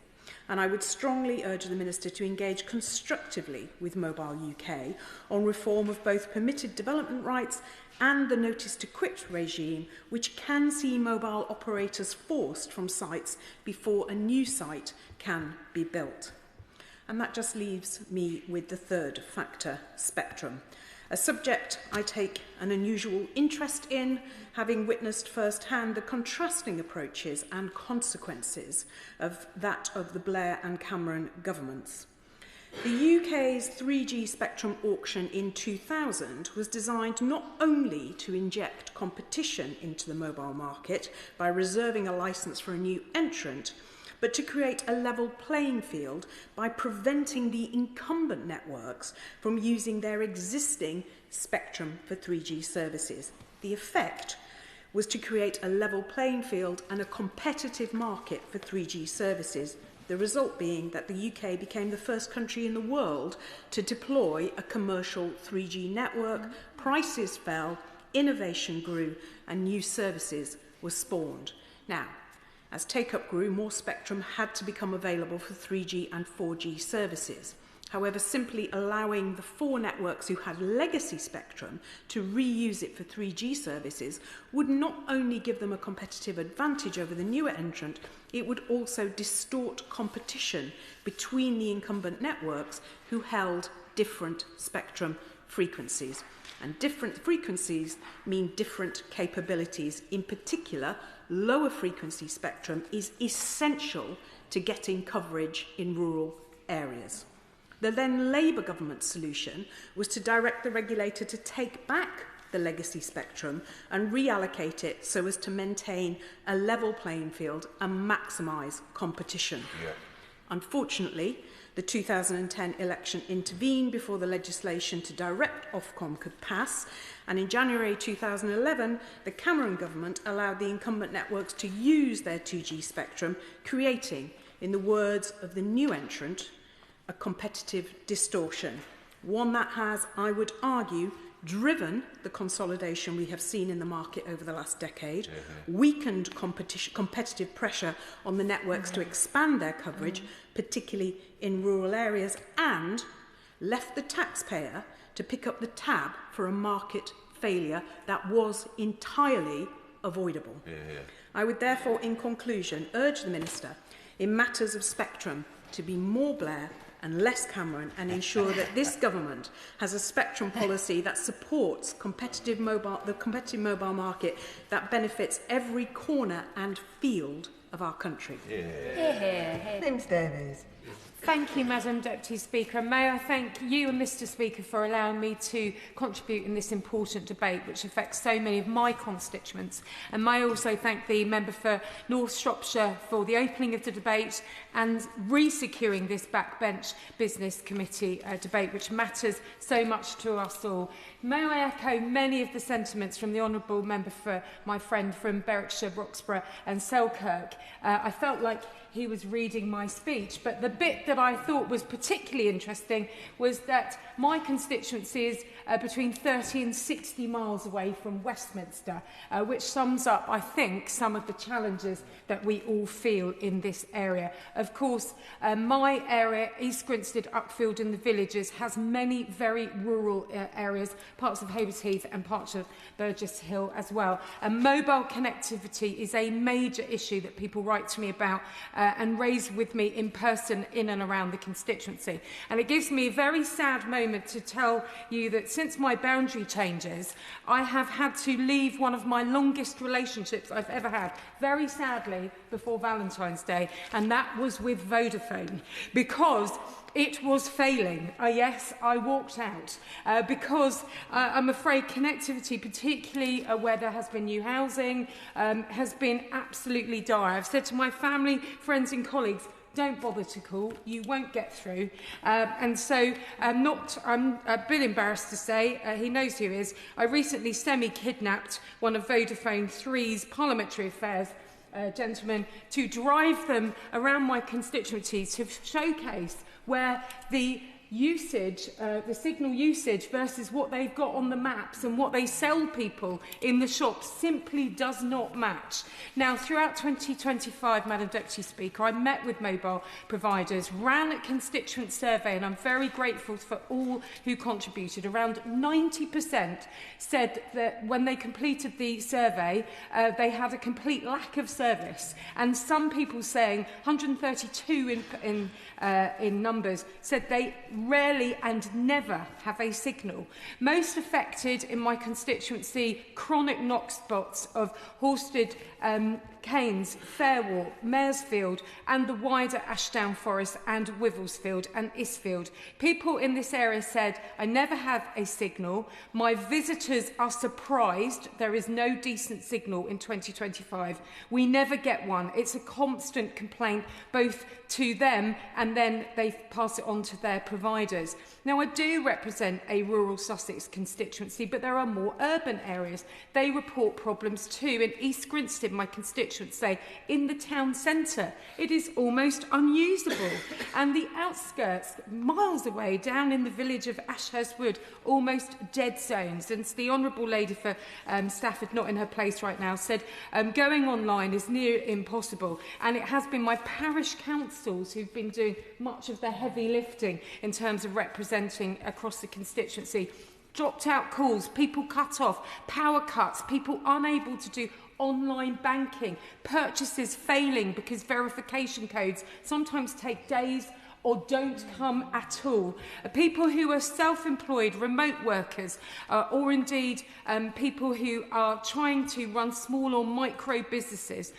And I would strongly urge the Minister to engage constructively with Mobile UK on reform of both permitted development rights and the notice to quit regime, which can see mobile operators forced from sites before a new site can be built. And that just leaves me with the third factor, spectrum, a subject I take an unusual interest in, having witnessed firsthand the contrasting approaches and consequences of that of the Blair and Cameron governments. The UK's 3G spectrum auction in 2000 was designed not only to inject competition into the mobile market by reserving a licence for a new entrant, but to create a level playing field by preventing the incumbent networks from using their existing spectrum for 3G services. The effect was to create a level playing field and a competitive market for 3G services, the result being that the UK became the first country in the world to deploy a commercial 3G network, prices fell, innovation grew, and new services were spawned. Now, as take-up grew, more spectrum had to become available for 3G and 4G services. However, simply allowing the 4 networks who had legacy spectrum to reuse it for 3G services would not only give them a competitive advantage over the newer entrant, it would also distort competition between the incumbent networks who held different spectrum frequencies. And different frequencies mean different capabilities. In particular, lower frequency spectrum is essential to getting coverage in rural areas. The then Labour government solution was to direct the regulator to take back the legacy spectrum and reallocate it so as to maintain a level playing field and maximise competition. Yeah. Unfortunately, the 2010 election intervened before the legislation to direct Ofcom could pass, and in January 2011, the Cameron government allowed the incumbent networks to use their 2G spectrum, creating, in the words of the new entrant, a competitive distortion, one that has, I would argue, driven the consolidation we have seen in the market over the last decade, weakened competitive pressure on the networks to expand their coverage, particularly in rural areas, and left the taxpayer to pick up the tab for a market failure that was entirely avoidable. I would therefore, in conclusion, urge the Minister, in matters of spectrum, to be more Blair and less Camborne, and ensure that this government has a spectrum policy that supports the competitive mobile market that benefits every corner and field of our country. Mims Davies. Thank you, Madam Deputy Speaker. And may I thank you and Mr Speaker for allowing me to contribute in this important debate which affects so many of my constituents. And may I also thank the member for North Shropshire for the opening of the debate and re-securing this Backbench Business Committee debate, which matters so much to us all. May I echo many of the sentiments from the honourable member for my friend from Berwickshire, Roxburgh and Selkirk. I felt like he was reading my speech, but the bit that I thought was particularly interesting was that my constituency is between 30 and 60 miles away from Westminster, which sums up, I think, some of the challenges that we all feel in this area. Of course, my area, East Grinstead, Uckfield and the villages, has many very rural areas, parts of Havers Heath and parts of Burgess Hill as well. And mobile connectivity is a major issue that people write to me about and raise with me in person in and around the constituency. And it gives me a very sad moment to tell you that since my boundary changes, I have had to leave one of my longest relationships I've ever had, very sadly, before Valentine's Day, and that was with Vodafone, because it was failing. Yes, I walked out because I'm afraid connectivity, particularly where there has been new housing, has been absolutely dire. I've said to my family, friends and colleagues, don't bother to call, you won't get through. And so I'm a bit embarrassed to say, he knows who he is, I recently semi-kidnapped one of Vodafone 3's parliamentary affairs gentlemen to drive them around my constituency to showcase where the usage, the signal usage versus what they've got on the maps and what they sell people in the shops simply does not match. Now, throughout 2025, Madam Deputy Speaker, I met with mobile providers, ran a constituent survey, and I'm very grateful for all who contributed. Around 90% said that when they completed the survey, they had a complete lack of service. And some people saying, 132 in numbers, said they rarely and never have a signal. Most affected in my constituency, chronic knock spots of Horsted, Keynes, Fairwalk, Maresfield and the wider Ashdown Forest and Wivelsfield and Isfield. People in this area said, I never have a signal. My visitors are surprised there is no decent signal in 2025. We never get one. It's a constant complaint both to them and then they pass it on to their providers. Now, I do represent a rural Sussex constituency, but there are more urban areas. They report problems too. In East Grinstead, my constituents say, in the town centre, it is almost unusable. And the outskirts, miles away, down in the village of Ashurst Wood, almost dead zones. And the Honourable Lady for Stafford, not in her place right now, said going online is near impossible. And it has been my parish councils who've been doing much of the heavy lifting in terms of representing across the constituency. Dropped out calls, people cut off, power cuts, people unable to do online banking, purchases failing because verification codes sometimes take days or don't come at all. People who are self-employed, remote workers, or indeed people who are trying to run small or micro businesses.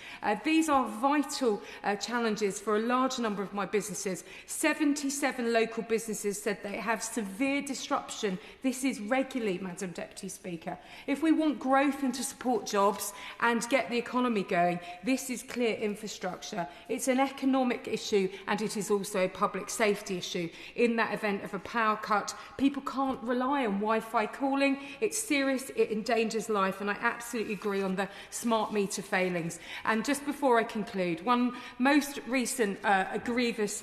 These are vital challenges for a large number of my businesses. 77 local businesses said they have severe disruption. This is regularly, Madam Deputy Speaker. If we want growth and to support jobs and get the economy going, this is clear infrastructure. It's an economic issue and it is also a public safety issue. In that event of a power cut, people can't rely on Wi-Fi calling. It's serious, it endangers life, and I absolutely agree on the smart meter failings. And just before I conclude, one most recent grievous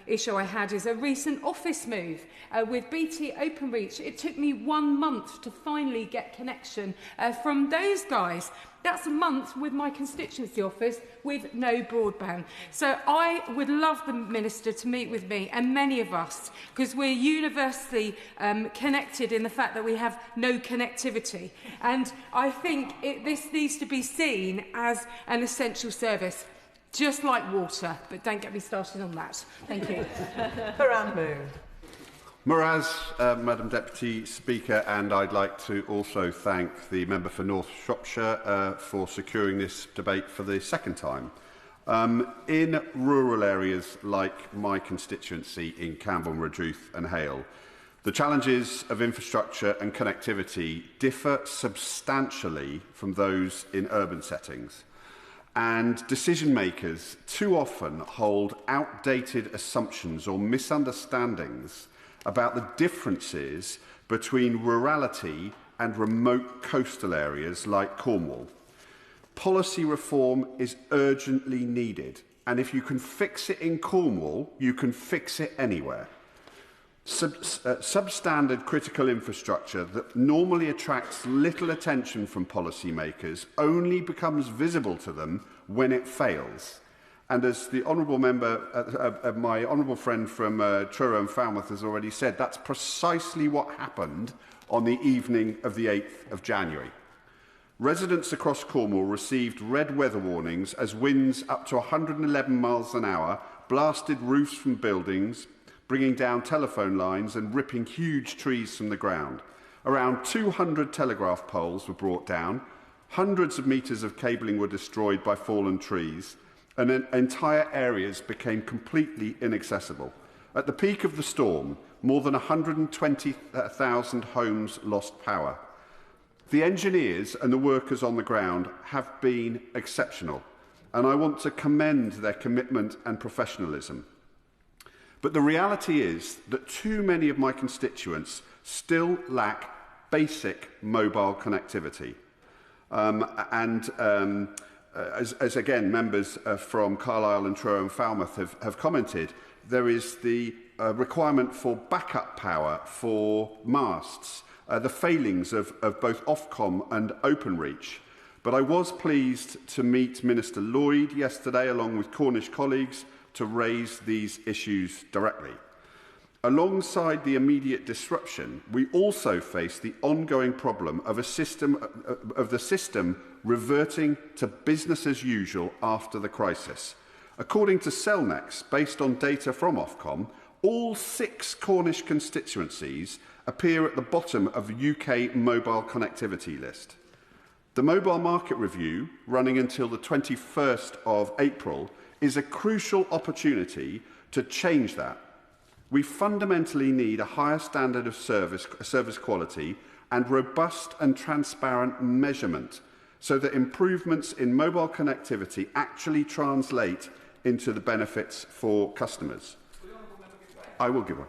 issue I had is a recent office move with BT Openreach. It took me 1 month to finally get connection from those guys. That's a month with my constituency office with no broadband. So I would love the Minister to meet with me and many of us, because we're universally connected in the fact that we have no connectivity. And I think this needs to be seen as an essential service. just like water, but don't get me started on that. Thank you. Perran. Whereas, Madam Deputy Speaker, and I'd like to also thank the member for North Shropshire for securing this debate for the second time. In rural areas like my constituency in Camborne, Redruth and Hale, the challenges of infrastructure and connectivity differ substantially from those in urban settings. And decision makers too often hold outdated assumptions or misunderstandings about the differences between rurality and remote coastal areas like Cornwall. Policy reform is urgently needed, and if you can fix it in Cornwall, you can fix it anywhere. Substandard critical infrastructure that normally attracts little attention from policymakers only becomes visible to them when it fails. And as the honourable member, my honourable friend from Truro and Falmouth has already said, that's precisely what happened on the evening of the 8th of January. Residents across Cornwall received red weather warnings as winds up to 111 miles an hour blasted roofs from buildings, bringing down telephone lines and ripping huge trees from the ground. Around 200 telegraph poles were brought down, hundreds of metres of cabling were destroyed by fallen trees, and entire areas became completely inaccessible. At the peak of the storm, more than 120,000 homes lost power. The engineers and the workers on the ground have been exceptional, and I want to commend their commitment and professionalism. But the reality is that too many of my constituents still lack basic mobile connectivity. As again, members from Carlisle and Truro and Falmouth have commented, there is the requirement for backup power for masts, the failings of both Ofcom and Openreach. But I was pleased to meet Minister Lloyd yesterday along with Cornish colleagues to raise these issues directly. Alongside the immediate disruption, we also face the ongoing problem of the system reverting to business as usual after the crisis. According to Cellnex, based on data from Ofcom, all 6 Cornish constituencies appear at the bottom of the UK mobile connectivity list. The Mobile Market Review, running until the 21st of April, is a crucial opportunity to change that. We fundamentally need a higher standard of service quality and robust and transparent measurement so that improvements in mobile connectivity actually translate into the benefits for customers. I will give one.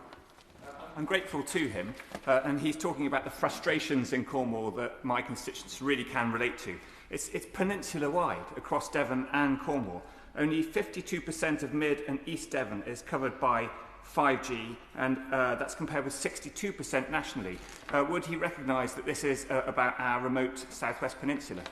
I'm grateful to him, and he's talking about the frustrations in Cornwall that my constituents really can relate to. It's peninsula-wide across Devon and Cornwall. Only 52% of Mid and East Devon is covered by 5G, and that's compared with 62% nationally. Would he recognise that this is about our remote southwest peninsula?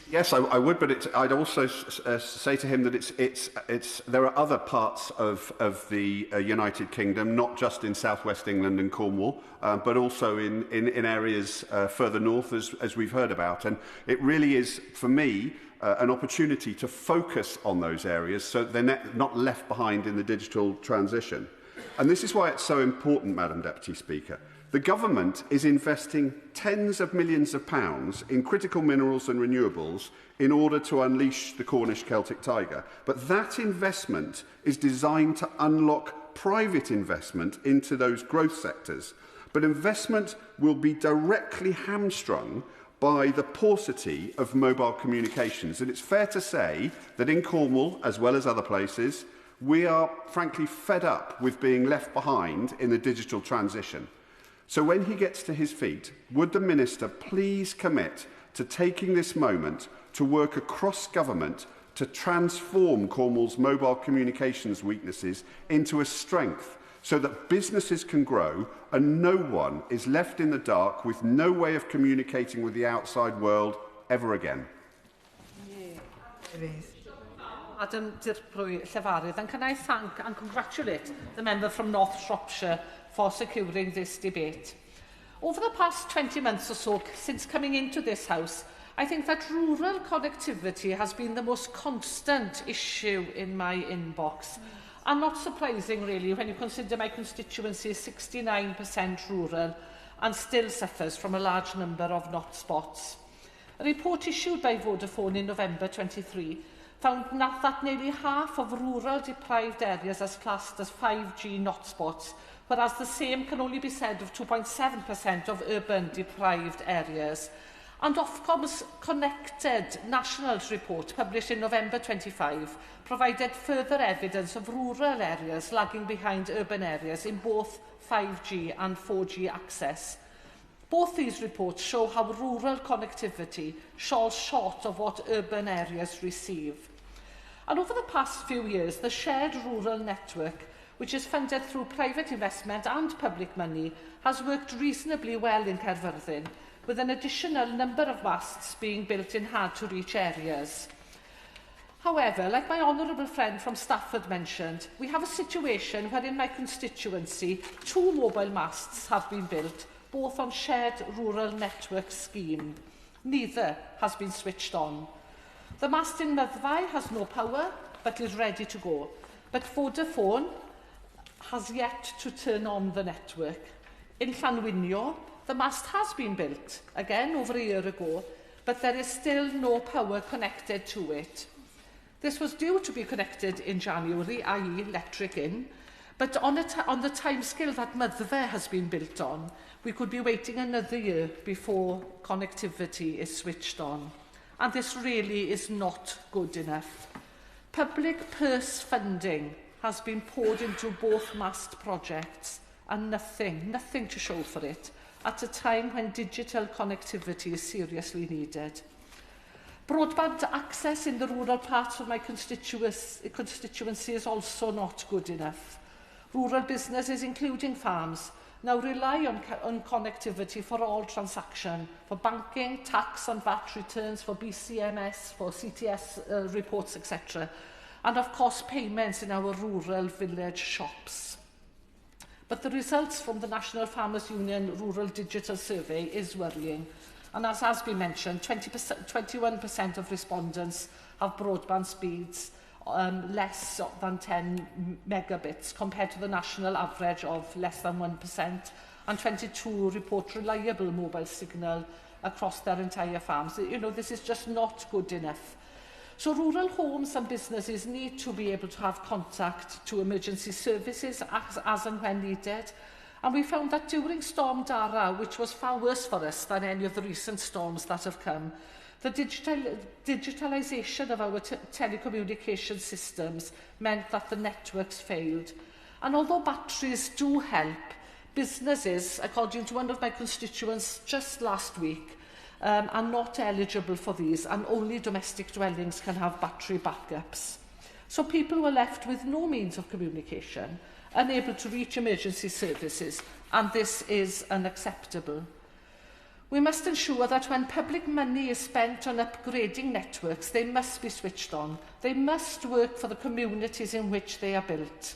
Yes, I would, but I'd also say to him that there are other parts of the United Kingdom, not just in southwest England and Cornwall, but also in areas further north, as we've heard about. And it really is, for me, an opportunity to focus on those areas so they're not left behind in the digital transition. And this is why it's so important, Madam Deputy Speaker. The government is investing tens of millions of pounds in critical minerals and renewables in order to unleash the Cornish Celtic tiger. But that investment is designed to unlock private investment into those growth sectors. But investment will be directly hamstrung by the paucity of mobile communications. And it's fair to say that in Cornwall, as well as other places, we are frankly fed up with being left behind in the digital transition. So when he gets to his feet, would the Minister please commit to taking this moment to work across government to transform Cornwall's mobile communications weaknesses into a strength so that businesses can grow and no one is left in the dark with no way of communicating with the outside world ever again? Madam Deputy Llefarydd, and can I thank and congratulate the member from North Shropshire for securing this debate. Over the past 20 months or so, since coming into this House, I think that rural connectivity has been the most constant issue in my inbox. And not surprising, really, when you consider my constituency is 69% rural and still suffers from a large number of not spots. A report issued by Vodafone in November 23 found that nearly half of rural deprived areas are classed as 5G not spots, whereas the same can only be said of 2.7% of urban deprived areas. And Ofcom's Connected Nationals report, published in November 25, provided further evidence of rural areas lagging behind urban areas in both 5G and 4G access. Both these reports show how rural connectivity falls short of what urban areas receive. And over the past few years, the shared rural network, which is funded through private investment and public money, has worked reasonably well in Caerfyrddin, with an additional number of masts being built in hard-to-reach areas. However, like my honourable friend from Stafford mentioned, we have a situation where in my constituency 2 mobile masts have been built, both on shared rural network scheme. Neither has been switched on. The mast in Myddfai has no power, but is ready to go. But Vodafone has yet to turn on the network. In Llanwynio, the mast has been built, again over a year ago, but there is still no power connected to it. This was due to be connected in January, i.e. electric in, but on the timescale that Myddfai has been built on, we could be waiting another year before connectivity is switched on. And this really is not good enough. Public purse funding has been poured into both mast projects and nothing to show for it, at a time when digital connectivity is seriously needed. Broadband access in the rural parts of my constituency is also not good enough. Rural businesses, including farms, now rely on connectivity for all transaction, for banking, tax and VAT returns, for BCMS, for CTS reports, etc. And of course payments in our rural village shops. But the results from the National Farmers Union Rural Digital Survey is worrying. And as has been mentioned, 21% of respondents have broadband speeds less than 10 megabits compared to the national average of less than 1%, and 22 report reliable mobile signal across their entire farms. You know, this is just not good enough. So rural homes and businesses need to be able to have contact to emergency services as and when needed. And we found that during Storm Dara, which was far worse for us than any of the recent storms that have come, the digitalisation of our telecommunication systems meant that the networks failed. And although batteries do help, businesses, according to one of my constituents just last week, are not eligible for these, and only domestic dwellings can have battery backups. So people were left with no means of communication, unable to reach emergency services, and this is unacceptable. We must ensure that when public money is spent on upgrading networks, they must be switched on. They must work for the communities in which they are built.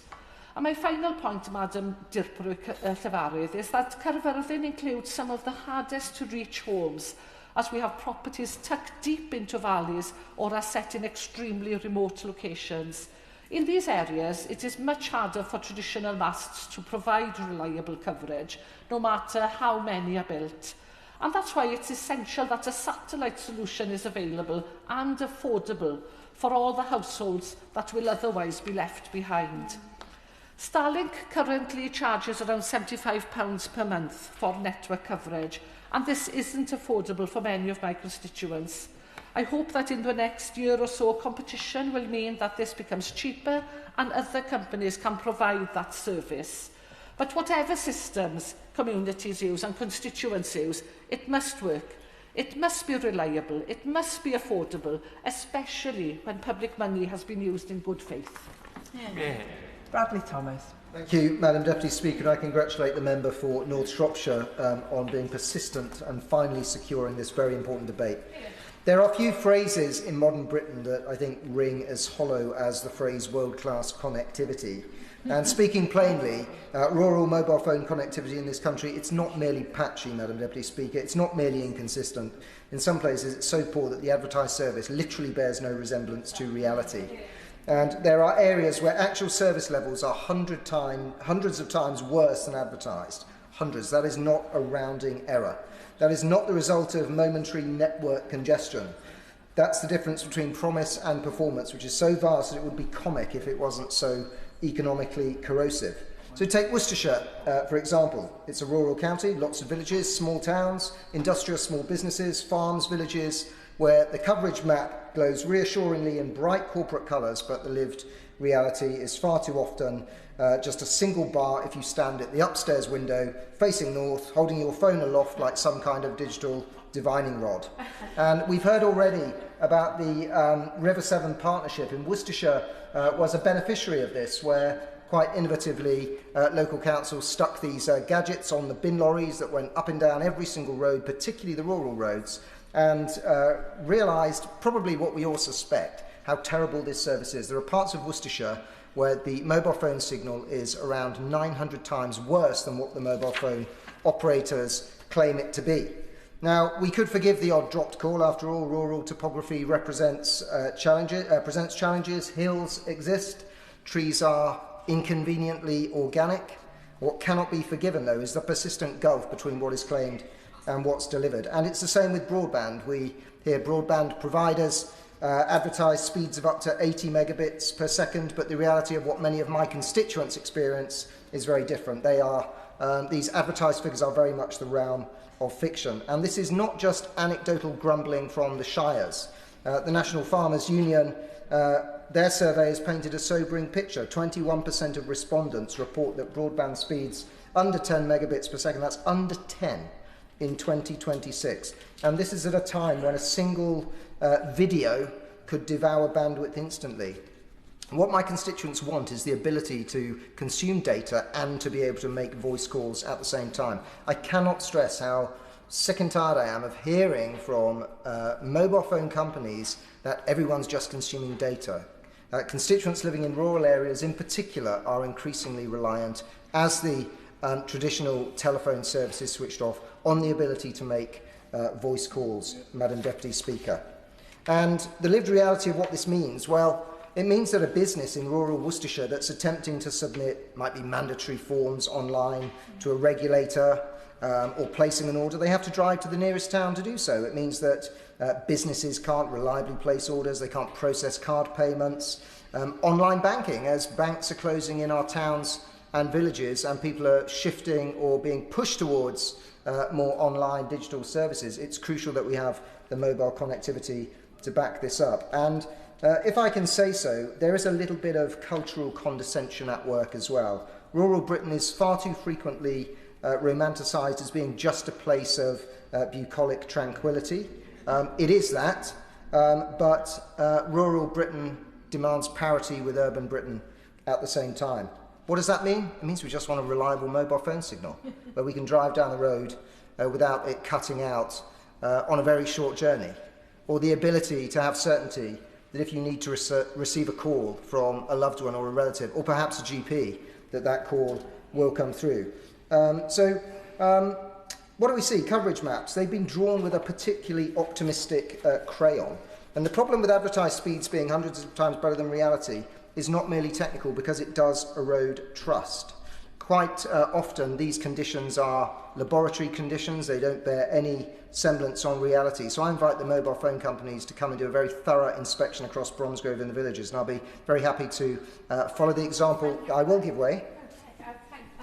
And my final point, Madam Llefarydd, is that Caerfyrddin includes some of the hardest to reach homes, as we have properties tucked deep into valleys or are set in extremely remote locations. In these areas, it is much harder for traditional masts to provide reliable coverage, no matter how many are built. And that's why it's essential that a satellite solution is available and affordable for all the households that will otherwise be left behind. Starlink currently charges around £75 per month for network coverage, and this isn't affordable for many of my constituents. I hope that in the next year or so, competition will mean that this becomes cheaper and other companies can provide that service. But whatever systems communities use and constituents use, it must work. It must be reliable. It must be affordable, especially when public money has been used in good faith. Yeah. Bradley Thomas. Thank you, Madam Deputy Speaker. And I congratulate the member for North Shropshire on being persistent and finally securing this very important debate. There are few phrases in modern Britain that I think ring as hollow as the phrase world-class connectivity. And speaking plainly, rural mobile phone connectivity in this country, it's not merely patchy, Madam Deputy Speaker, it's not merely inconsistent. In some places it's so poor that the advertised service literally bears no resemblance to reality. And there are areas where actual service levels are hundreds of times worse than advertised. Hundreds. That is not a rounding error. That is not the result of momentary network congestion. That's the difference between promise and performance, which is so vast that it would be comic if it wasn't so economically corrosive. So take Worcestershire, for example. It's a rural county, lots of villages, small towns, industrious small businesses, farms, villages, where the coverage map glows reassuringly in bright corporate colours, but the lived reality is far too often just a single bar if you stand at the upstairs window, facing north, holding your phone aloft like some kind of digital divining rod. And we've heard already about the River Severn partnership in Worcestershire was a beneficiary of this, where quite innovatively local councils stuck these gadgets on the bin lorries that went up and down every single road, particularly the rural roads, and realised probably what we all suspect, how terrible this service is. There are parts of Worcestershire where the mobile phone signal is around 900 times worse than what the mobile phone operators claim it to be. Now, we could forgive the odd dropped call. After all, rural topography presents challenges. Hills exist. Trees are inconveniently organic. What cannot be forgiven, though, is the persistent gulf between what is claimed and what's delivered. And it's the same with broadband. We hear broadband providers advertise speeds of up to 80 megabits per second, but the reality of what many of my constituents experience is very different. These advertised figures are very much the realm of fiction. And this is not just anecdotal grumbling from the shires. The National Farmers Union, their survey has painted a sobering picture. 21% of respondents report that broadband speeds under 10 megabits per second, that's under 10 in 2026. And this is at a time when a single video could devour bandwidth instantly. What my constituents want is the ability to consume data and to be able to make voice calls at the same time. I cannot stress how sick and tired I am of hearing from mobile phone companies that everyone's just consuming data. Constituents living in rural areas in particular are increasingly reliant, as the traditional telephone service is switched off, on the ability to make voice calls, Madam Deputy Speaker. And the lived reality of what this means, well, it means that a business in rural Worcestershire that's attempting to submit, might be mandatory forms online to a regulator or placing an order, they have to drive to the nearest town to do so. It means that businesses can't reliably place orders, they can't process card payments. Online banking, as banks are closing in our towns and villages and people are shifting or being pushed towards more online digital services, it's crucial that we have the mobile connectivity to back this up. And if I can say so, there is a little bit of cultural condescension at work as well. Rural Britain is far too frequently romanticised as being just a place of bucolic tranquility. It is that, but rural Britain demands parity with urban Britain at the same time. What does that mean? It means we just want a reliable mobile phone signal where we can drive down the road without it cutting out on a very short journey, or the ability to have certainty that if you need to receive a call from a loved one or a relative, or perhaps a GP, that call will come through. What do we see? Coverage maps. They've been drawn with a particularly optimistic crayon. And the problem with advertised speeds being hundreds of times better than reality is not merely technical, because it does erode trust. Quite often these conditions are laboratory conditions. They don't bear any semblance on reality. So I invite the mobile phone companies to come and do a very thorough inspection across Bromsgrove and the villages, and I'll be very happy to follow the example. I will give way. I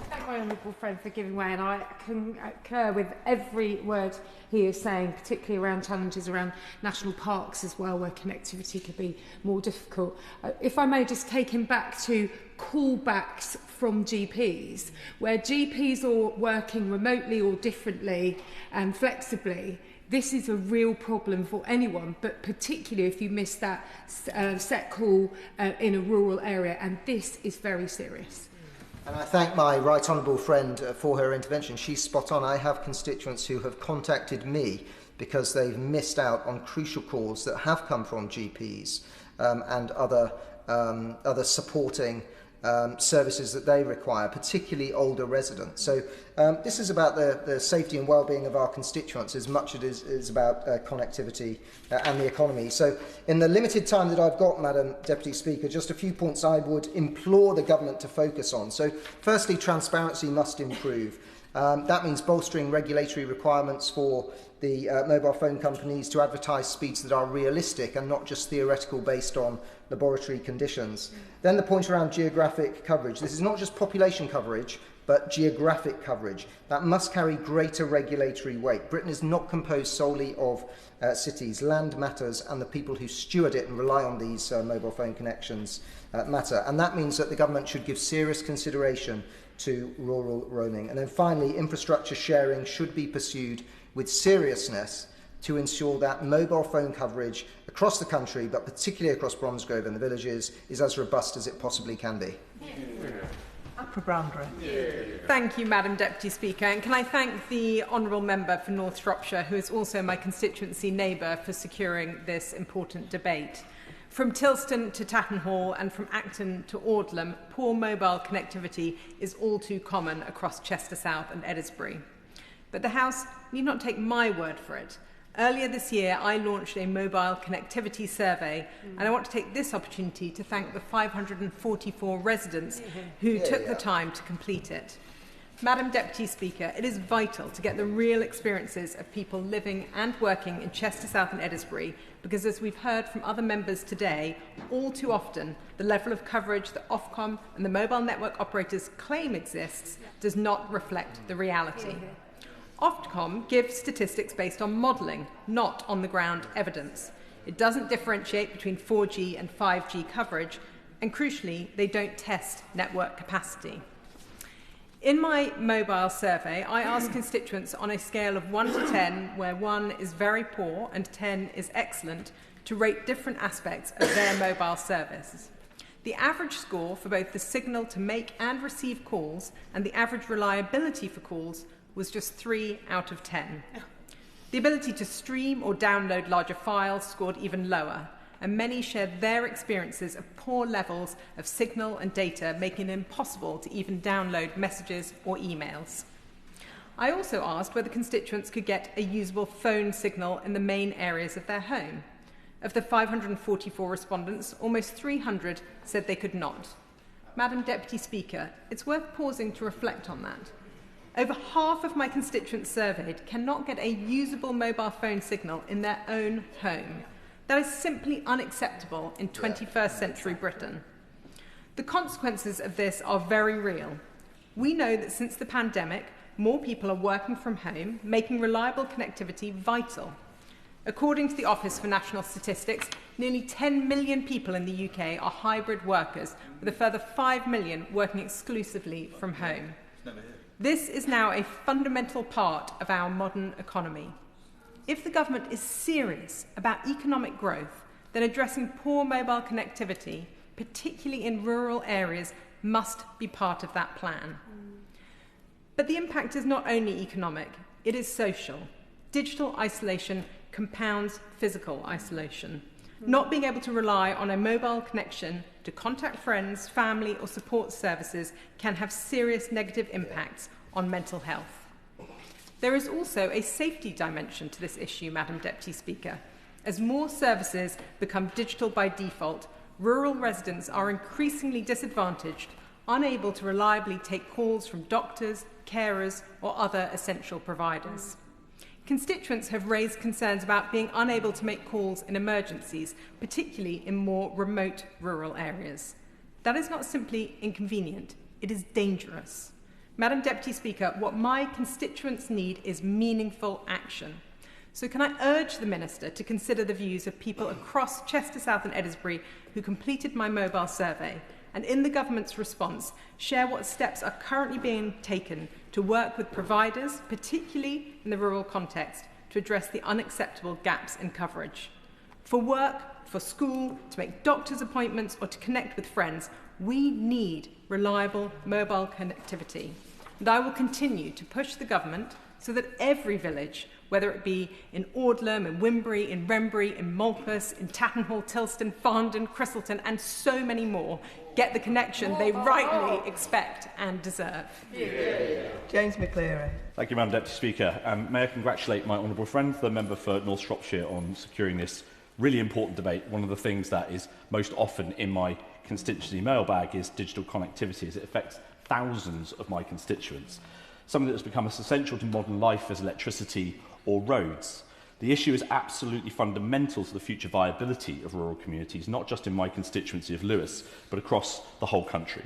thank my honourable friend for giving way, and I concur with every word he is saying, particularly around challenges around national parks as well, where connectivity could be more difficult. If I may just take him back to callbacks from GPs, where GPs are working remotely or differently and flexibly. This is a real problem for anyone, but particularly if you miss that set call in a rural area, and this is very serious. And I thank my right honourable friend for her intervention. She's spot on. I have constituents who have contacted me because they've missed out on crucial calls that have come from GPs and other supporting services that they require, particularly older residents. So this is about the safety and well-being of our constituents as much as it is about connectivity and the economy. So in the limited time that I've got, Madam Deputy Speaker, just a few points I would implore the government to focus on. So firstly, transparency must improve. That means bolstering regulatory requirements for the mobile phone companies to advertise speeds that are realistic and not just theoretical based on laboratory conditions. Then the point around geographic coverage. This is not just population coverage, but geographic coverage. That must carry greater regulatory weight. Britain is not composed solely of cities. Land matters, and the people who steward it and rely on these mobile phone connections matter. And that means that the government should give serious consideration to rural roaming. And then finally, infrastructure sharing should be pursued with seriousness to ensure that mobile phone coverage across the country, but particularly across Bromsgrove and the villages, is as robust as it possibly can be. Aphra. Thank you, Madam Deputy Speaker. And can I thank the Honourable Member for North Shropshire, who is also my constituency neighbour, for securing this important debate. From Tilston to Tattenhall and from Acton to Audlam, poor mobile connectivity is all too common across Chester South and Eddisbury. But the House need not take my word for it. Earlier this year, I launched a mobile connectivity survey, and I want to take this opportunity to thank the 544 residents who took the time to complete it. Madam Deputy Speaker, it is vital to get the real experiences of people living and working in Chester South and Eddisbury, because as we've heard from other members today, all too often the level of coverage that Ofcom and the mobile network operators claim exists does not reflect the reality. Ofcom gives statistics based on modelling, not on the ground evidence. It doesn't differentiate between 4G and 5G coverage, and crucially, they don't test network capacity. In my mobile survey, I asked constituents on a scale of 1 to 10, where 1 is very poor and 10 is excellent, to rate different aspects of their mobile service. The average score for both the signal to make and receive calls and the average reliability for calls was just 3 out of 10. The ability to stream or download larger files scored even lower, and many shared their experiences of poor levels of signal and data, making it impossible to even download messages or emails. I also asked whether constituents could get a usable phone signal in the main areas of their home. Of the 544 respondents, almost 300 said they could not. Madam Deputy Speaker, it's worth pausing to reflect on that. Over half of my constituents surveyed cannot get a usable mobile phone signal in their own home. That is simply unacceptable in 21st century Britain. The consequences of this are very real. We know that since the pandemic, more people are working from home, making reliable connectivity vital. According to the Office for National Statistics, nearly 10 million people in the UK are hybrid workers, with a further 5 million working exclusively from home. This is now a fundamental part of our modern economy. If the government is serious about economic growth, then addressing poor mobile connectivity, particularly in rural areas, must be part of that plan. But the impact is not only economic, it is social. Digital isolation compounds physical isolation. Not being able to rely on a mobile connection to contact friends, family or support services can have serious negative impacts on mental health. There is also a safety dimension to this issue, Madam Deputy Speaker. As more services become digital by default, rural residents are increasingly disadvantaged, unable to reliably take calls from doctors, carers or other essential providers. Constituents have raised concerns about being unable to make calls in emergencies, particularly in more remote rural areas. That is not simply inconvenient, it is dangerous. Madam Deputy Speaker, what my constituents need is meaningful action. So can I urge the Minister to consider the views of people across Chester South and Eddisbury who completed my mobile survey, and in the Government's response, share what steps are currently being taken to work with providers, particularly in the rural context, to address the unacceptable gaps in coverage. For work, for school, to make doctor's appointments or to connect with friends, we need reliable mobile connectivity. And I will continue to push the Government, so that every village, whether it be in Audlam, in Wimbury, in Wrenbury, in Malpas, in Tattenhall, Tilston, Farndon, Christleton, and so many more, get the connection they rightly expect and deserve. James McCleary. Thank you, Madam Deputy Speaker. May I congratulate my honourable friend, the member for North Shropshire, on securing this really important debate. One of the things that is most often in my constituency mailbag is digital connectivity, as it affects thousands of my constituents. Something that has become as essential to modern life as electricity or roads. The issue is absolutely fundamental to the future viability of rural communities, not just in my constituency of Lewis, but across the whole country.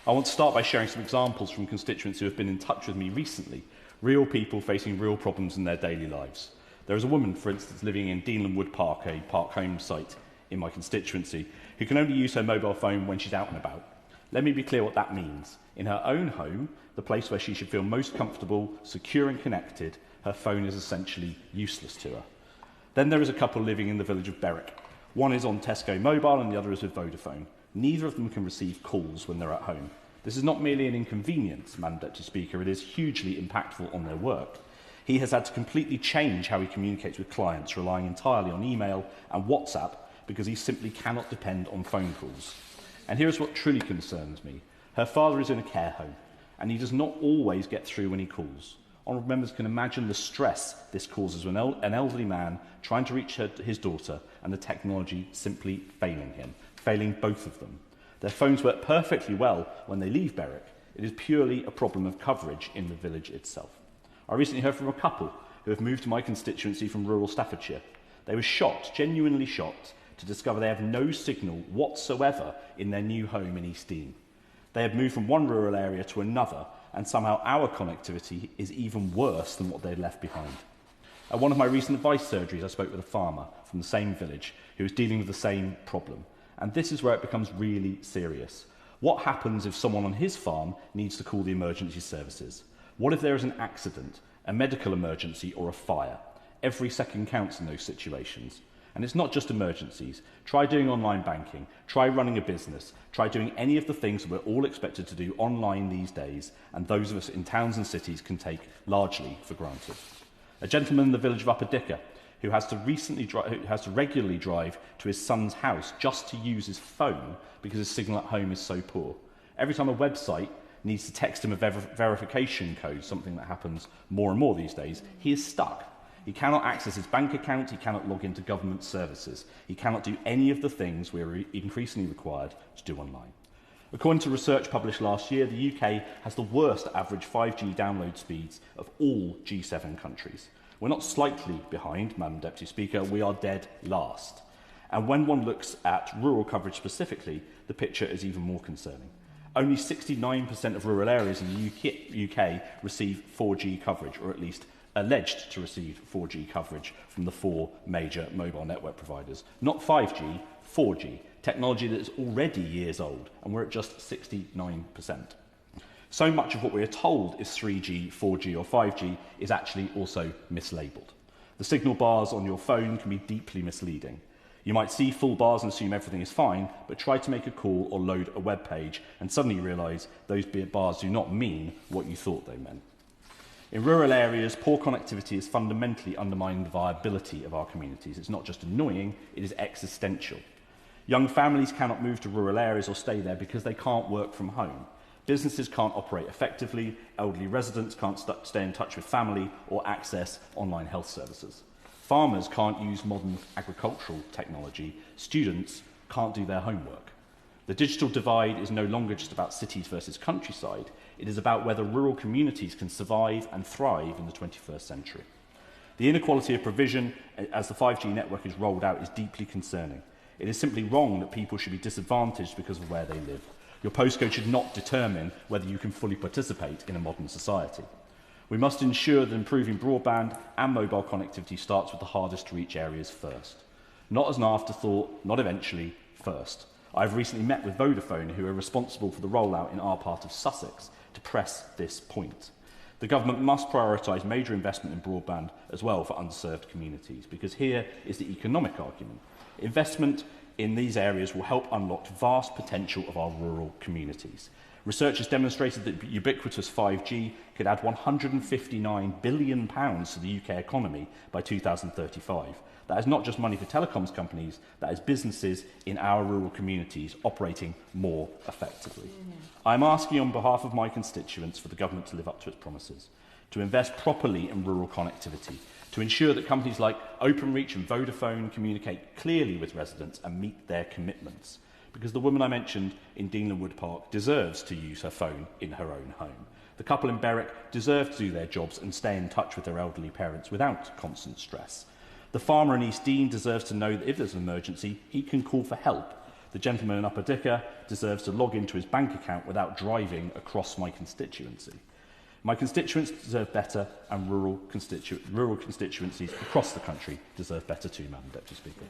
I want to start by sharing some examples from constituents who have been in touch with me recently, real people facing real problems in their daily lives. There is a woman, for instance, living in Deanland Wood Park, a park home site in my constituency, who can only use her mobile phone when she's out and about. Let me be clear what that means. In her own home, the place where she should feel most comfortable, secure and connected, her phone is essentially useless to her. Then there is a couple living in the village of Berwick. One is on Tesco Mobile and the other is with Vodafone. Neither of them can receive calls when they're at home. This is not merely an inconvenience, Madam Deputy Speaker, it is hugely impactful on their work. He has had to completely change how he communicates with clients, relying entirely on email and WhatsApp because he simply cannot depend on phone calls. And here is what truly concerns me. Her father is in a care home and he does not always get through when he calls. Honourable members can imagine the stress this causes when an elderly man trying to reach his daughter and the technology simply failing him, failing both of them. Their phones work perfectly well when they leave Berwick. It is purely a problem of coverage in the village itself. I recently heard from a couple who have moved to my constituency from rural Staffordshire. They were shocked, genuinely shocked, to discover they have no signal whatsoever in their new home in East Dean. They had moved from one rural area to another, and somehow our connectivity is even worse than what they had left behind. At one of my recent advice surgeries, I spoke with a farmer from the same village who was dealing with the same problem. And this is where it becomes really serious. What happens if someone on his farm needs to call the emergency services? What if there is an accident, a medical emergency or a fire? Every second counts in those situations. And it's not just emergencies. Try doing online banking, try running a business, try doing any of the things that we're all expected to do online these days, and those of us in towns and cities can take largely for granted. A gentleman in the village of Upper Dicker who has to regularly drive to his son's house just to use his phone because his signal at home is so poor. Every time a website needs to text him a verification code, something that happens more and more these days, he is stuck. He cannot access his bank account, he cannot log into government services. He cannot do any of the things we are increasingly required to do online. According to research published last year, the UK has the worst average 5G download speeds of all G7 countries. We're not slightly behind, Madam Deputy Speaker, we are dead last. And when one looks at rural coverage specifically, the picture is even more concerning. Only 69% of rural areas in the UK receive 4G coverage, or at least alleged to receive 4G coverage from the four major mobile network providers. Not 5G, 4G, technology that is already years old, and we're at just 69%. So much of what we are told is 3G, 4G or 5G is actually also mislabelled. The signal bars on your phone can be deeply misleading. You might see full bars and assume everything is fine, but try to make a call or load a web page and suddenly realise those bars do not mean what you thought they meant. In rural areas, poor connectivity is fundamentally undermining the viability of our communities. It's not just annoying, it is existential. Young families cannot move to rural areas or stay there because they can't work from home. Businesses can't operate effectively, elderly residents can't stay in touch with family or access online health services. Farmers can't use modern agricultural technology. Students can't do their homework. The digital divide is no longer just about cities versus countryside. It is about whether rural communities can survive and thrive in the 21st century. The inequality of provision as the 5G network is rolled out is deeply concerning. It is simply wrong that people should be disadvantaged because of where they live. Your postcode should not determine whether you can fully participate in a modern society. We must ensure that improving broadband and mobile connectivity starts with the hardest to reach areas first. Not as an afterthought, not eventually, first. I've recently met with Vodafone, who are responsible for the rollout in our part of Sussex, to press this point. The government must prioritise major investment in broadband as well for underserved communities, because here is the economic argument. Investment in these areas will help unlock vast potential of our rural communities. Research has demonstrated that ubiquitous 5G could add £159 billion to the UK economy by 2035. That is not just money for telecoms companies, that is businesses in our rural communities operating more effectively. I'm asking on behalf of my constituents for the government to live up to its promises, to invest properly in rural connectivity, to ensure that companies like Openreach and Vodafone communicate clearly with residents and meet their commitments. Because the woman I mentioned in Deanland Wood Park deserves to use her phone in her own home. The couple in Berwick deserve to do their jobs and stay in touch with their elderly parents without constant stress. The farmer in East Dean deserves to know that if there's an emergency, he can call for help. The gentleman in Upper Dicker deserves to log into his bank account without driving across my constituency. My constituents deserve better, and rural constituencies across the country deserve better too, Madam Deputy Speaker.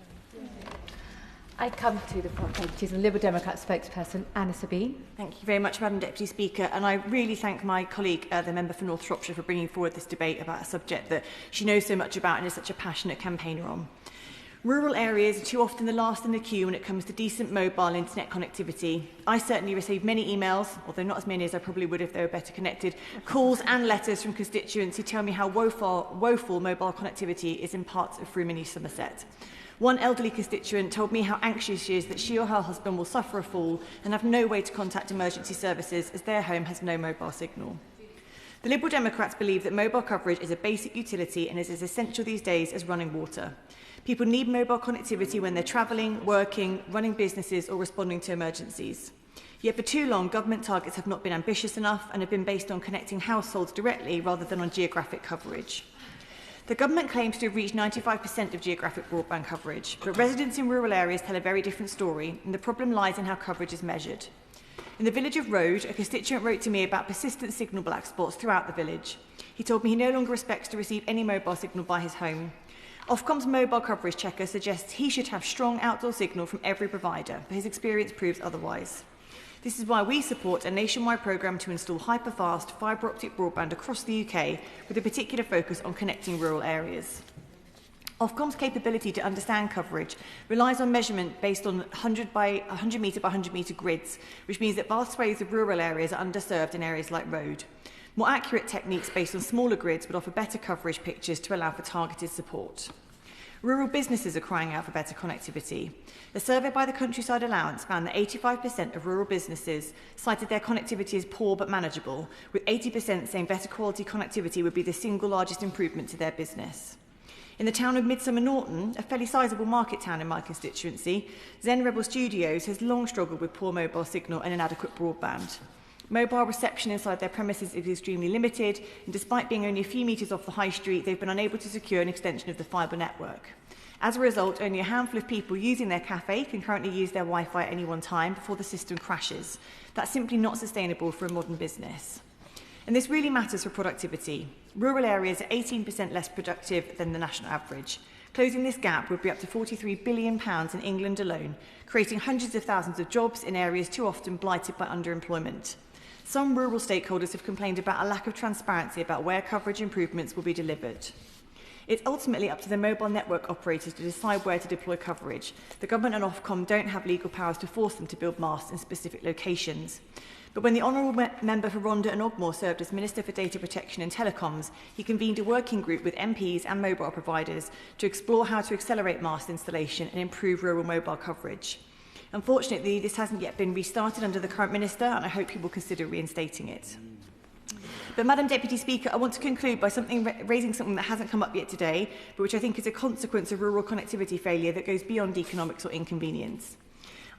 I come to the Front Deputies and Liberal Democrat spokesperson, Anna Sabine. Thank you very much, Madam Deputy Speaker, and I really thank my colleague, the member for North Shropshire, for bringing forward this debate about a subject that she knows so much about and is such a passionate campaigner on. Rural areas are too often the last in the queue when it comes to decent mobile internet connectivity. I certainly receive many emails, although not as many as I probably would if they were better connected, calls and letters from constituents who tell me how woeful mobile connectivity is in parts of Frumeney, Somerset. One elderly constituent told me how anxious she is that she or her husband will suffer a fall and have no way to contact emergency services as their home has no mobile signal. The Liberal Democrats believe that mobile coverage is a basic utility and is as essential these days as running water. People need mobile connectivity when they're travelling, working, running businesses or responding to emergencies. Yet for too long, government targets have not been ambitious enough and have been based on connecting households directly rather than on geographic coverage. The government claims to have reached 95% of geographic broadband coverage, but residents in rural areas tell a very different story, and the problem lies in how coverage is measured. In the village of Road, a constituent wrote to me about persistent signal black spots throughout the village. He told me he no longer expects to receive any mobile signal by his home. Ofcom's mobile coverage checker suggests he should have strong outdoor signal from every provider, but his experience proves otherwise. This is why we support a nationwide programme to install hyper-fast fibre optic broadband across the UK with a particular focus on connecting rural areas. Ofcom's capability to understand coverage relies on measurement based on 100 by 100 metre by 100 metre grids, which means that vast swathes of rural areas are underserved in areas like Road. More accurate techniques based on smaller grids would offer better coverage pictures to allow for targeted support. Rural businesses are crying out for better connectivity. A survey by the Countryside Allowance found that 85% of rural businesses cited their connectivity as poor but manageable, with 80% saying better quality connectivity would be the single largest improvement to their business. In the town of Midsummer Norton, a fairly sizable market town in my constituency, Zen Rebel Studios has long struggled with poor mobile signal and inadequate broadband. Mobile reception inside their premises is extremely limited, and despite being only a few metres off the high street, they've been unable to secure an extension of the fibre network. As a result, only a handful of people using their cafe can currently use their Wi-Fi at any one time before the system crashes. That's simply not sustainable for a modern business. And this really matters for productivity. Rural areas are 18% less productive than the national average. Closing this gap would be up to £43 billion in England alone, creating hundreds of thousands of jobs in areas too often blighted by underemployment. Some rural stakeholders have complained about a lack of transparency about where coverage improvements will be delivered. It's ultimately up to the mobile network operators to decide where to deploy coverage. The government and Ofcom don't have legal powers to force them to build masts in specific locations. But when the Honourable Member for Rhondda and Ogmore served as Minister for Data Protection and Telecoms, he convened a working group with MPs and mobile providers to explore how to accelerate mast installation and improve rural mobile coverage. Unfortunately, this hasn't yet been restarted under the current Minister, and I hope he will consider reinstating it. But, Madam Deputy Speaker, I want to conclude by raising something that hasn't come up yet today, but which I think is a consequence of rural connectivity failure that goes beyond economics or inconvenience.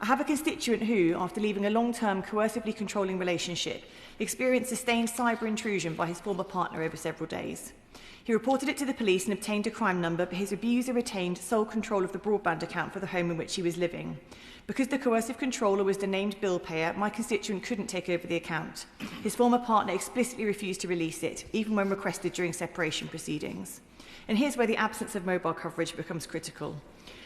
I have a constituent who, after leaving a long-term coercively controlling relationship, experienced sustained cyber intrusion by his former partner over several days. He reported it to the police and obtained a crime number, but his abuser retained sole control of the broadband account for the home in which he was living. Because the coercive controller was the named bill payer, my constituent couldn't take over the account. His former partner explicitly refused to release it, even when requested during separation proceedings. And here's where the absence of mobile coverage becomes critical.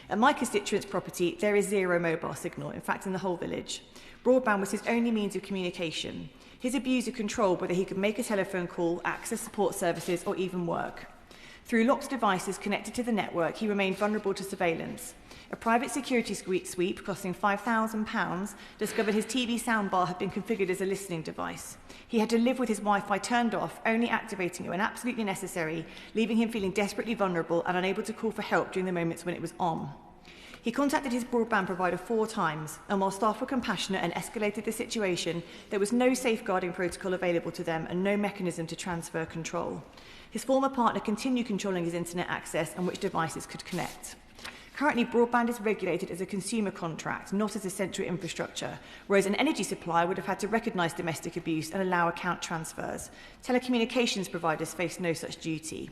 At my constituent's property, there is zero mobile signal, in fact in the whole village. Broadband was his only means of communication. His abuser controlled whether he could make a telephone call, access support services, or even work. Through locked devices connected to the network, he remained vulnerable to surveillance. A private security sweep costing £5,000 discovered his TV soundbar had been configured as a listening device. He had to live with his Wi-Fi turned off, only activating it when absolutely necessary, leaving him feeling desperately vulnerable and unable to call for help during the moments when it was on. He contacted his broadband provider 4 times, and while staff were compassionate and escalated the situation, there was no safeguarding protocol available to them and no mechanism to transfer control. His former partner continued controlling his internet access and which devices could connect. Currently, broadband is regulated as a consumer contract, not as a central infrastructure, whereas an energy supplier would have had to recognise domestic abuse and allow account transfers. Telecommunications providers face no such duty.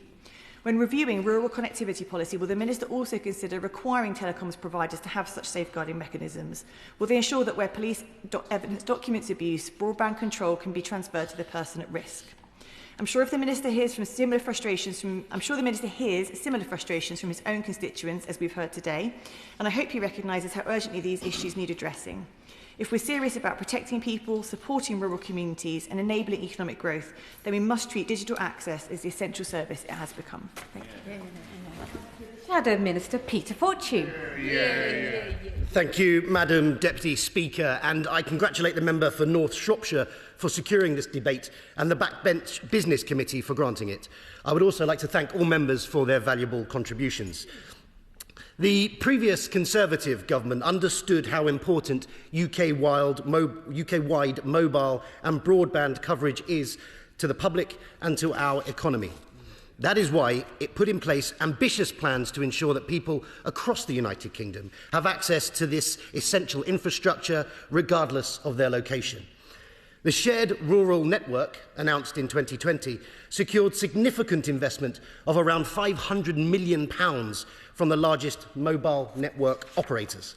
When reviewing rural connectivity policy, will the Minister also consider requiring telecoms providers to have such safeguarding mechanisms? Will they ensure that where police evidence documents abuse, broadband control can be transferred to the person at risk? I'm sure the Minister hears similar frustrations from his own constituents, as we've heard today, and I hope he recognises how urgently these issues need addressing. If we're serious about protecting people, supporting rural communities and enabling economic growth, then we must treat digital access as the essential service it has become. Thank you. Shadow Minister Peter Fortune. Thank you, Madam Deputy Speaker, and I congratulate the member for North Shropshire for securing this debate and the Backbench Business Committee for granting it. I would also like to thank all members for their valuable contributions. The previous Conservative government understood how important UK-wide mobile and broadband coverage is to the public and to our economy. That is why it put in place ambitious plans to ensure that people across the United Kingdom have access to this essential infrastructure regardless of their location. The shared rural network, announced in 2020, secured significant investment of around £500 million from the largest mobile network operators.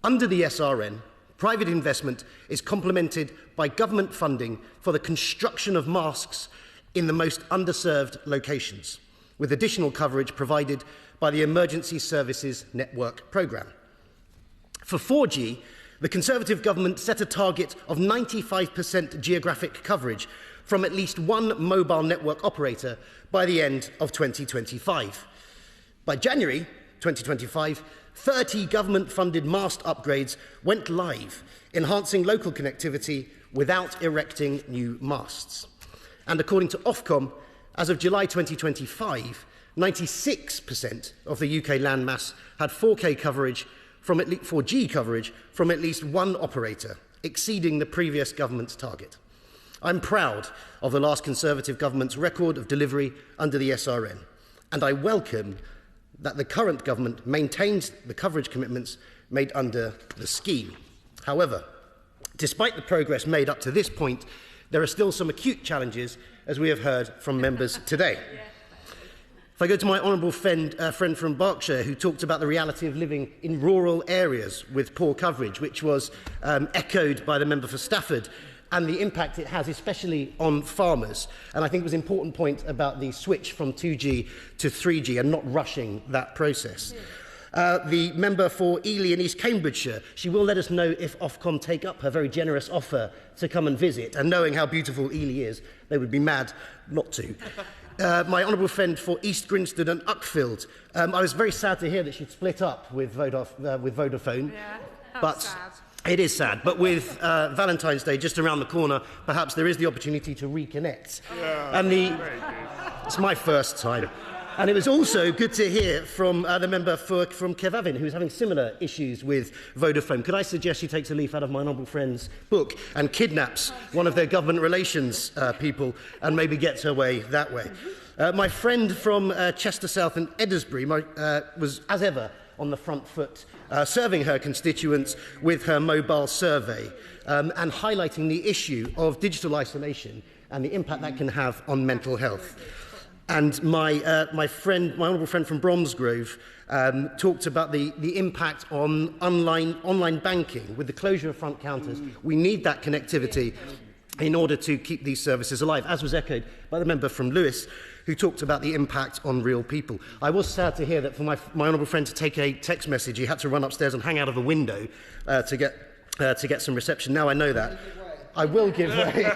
Under the SRN, private investment is complemented by government funding for the construction of masts in the most underserved locations, with additional coverage provided by the Emergency Services Network programme. For 4G, the Conservative government set a target of 95% geographic coverage from at least one mobile network operator by the end of 2025. By January 2025, 30 government-funded mast upgrades went live, enhancing local connectivity without erecting new masts. And according to Ofcom, as of July 2025, 96% of the UK landmass had 4G coverage from at least one operator, exceeding the previous government's target. I'm proud of the last Conservative government's record of delivery under the SRN, and I welcome that the current government maintains the coverage commitments made under the scheme. However, despite the progress made up to this point, there are still some acute challenges, as we have heard from members today. If I go to my honourable friend from Berkshire, who talked about the reality of living in rural areas with poor coverage, which was echoed by the member for Stafford, and the impact it has, especially on farmers. And I think it was an important point about the switch from 2G to 3G and not rushing that process. The member for Ely in East Cambridgeshire, she will let us know if Ofcom take up her very generous offer to come and visit, and knowing how beautiful Ely is, they would be mad not to. My honourable friend for East Grinstead and Uckfield, I was very sad to hear that she'd split up with Vodafone, but sad. It is sad, but with Valentine's Day just around the corner, perhaps there is the opportunity to reconnect. And it's my first time. And it was also good to hear from the member from Caerfyrddin, who's having similar issues with Vodafone. Could I suggest she takes a leaf out of my honourable friend's book and kidnaps one of their government relations people and maybe gets her way that way? My friend from Chester South and Eddersbury was, as ever, on the front foot, serving her constituents with her mobile survey and highlighting the issue of digital isolation and the impact that can have on mental health. And my honourable friend from Bromsgrove talked about the impact on online banking with the closure of front counters. We need that connectivity in order to keep these services alive, as was echoed by the member from Lewis, who talked about the impact on real people. I was sad to hear that for my honourable friend to take a text message, he had to run upstairs and hang out of a window to get some reception. Now I know that. I will give way.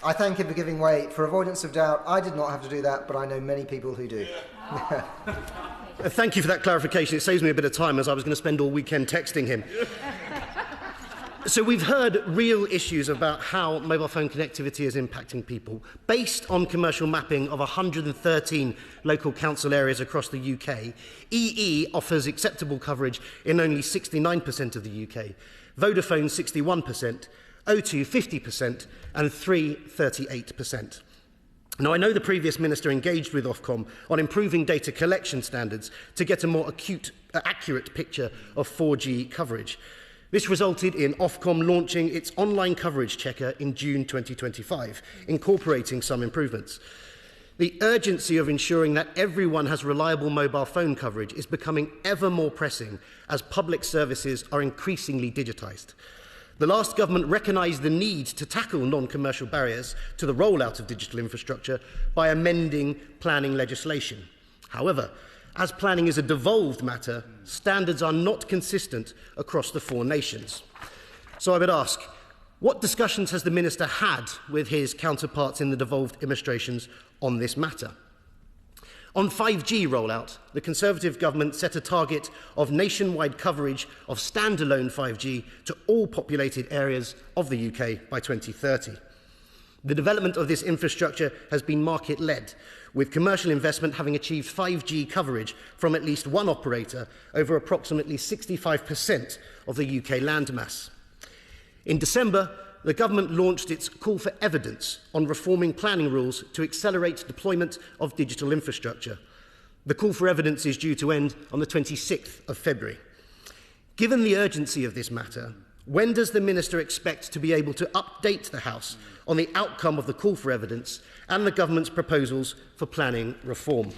I thank him for giving way. For avoidance of doubt, I did not have to do that, but I know many people who do. Thank you for that clarification. It saves me a bit of time, as I was going to spend all weekend texting him. So we've heard real issues about how mobile phone connectivity is impacting people. Based on commercial mapping of 113 local council areas across the UK, EE offers acceptable coverage in only 69% of the UK, Vodafone 61%, O2 50% and 3 38%. Now, I know the previous minister engaged with Ofcom on improving data collection standards to get a more accurate picture of 4G coverage. This resulted in Ofcom launching its online coverage checker in June 2025, incorporating some improvements. The urgency of ensuring that everyone has reliable mobile phone coverage is becoming ever more pressing as public services are increasingly digitised. The last government recognised the need to tackle non-commercial barriers to the rollout of digital infrastructure by amending planning legislation. However, as planning is a devolved matter, standards are not consistent across the 4 nations. So I would ask, what discussions has the Minister had with his counterparts in the devolved administrations on this matter? On 5G rollout, the Conservative government set a target of nationwide coverage of standalone 5G to all populated areas of the UK by 2030. The development of this infrastructure has been market-led, with commercial investment having achieved 5G coverage from at least one operator over approximately 65% of the UK landmass. In December, the government launched its call for evidence on reforming planning rules to accelerate deployment of digital infrastructure. The call for evidence is due to end on the 26th of February. Given the urgency of this matter, when does the Minister expect to be able to update the House on the outcome of the call for evidence and the government's proposals for planning reform?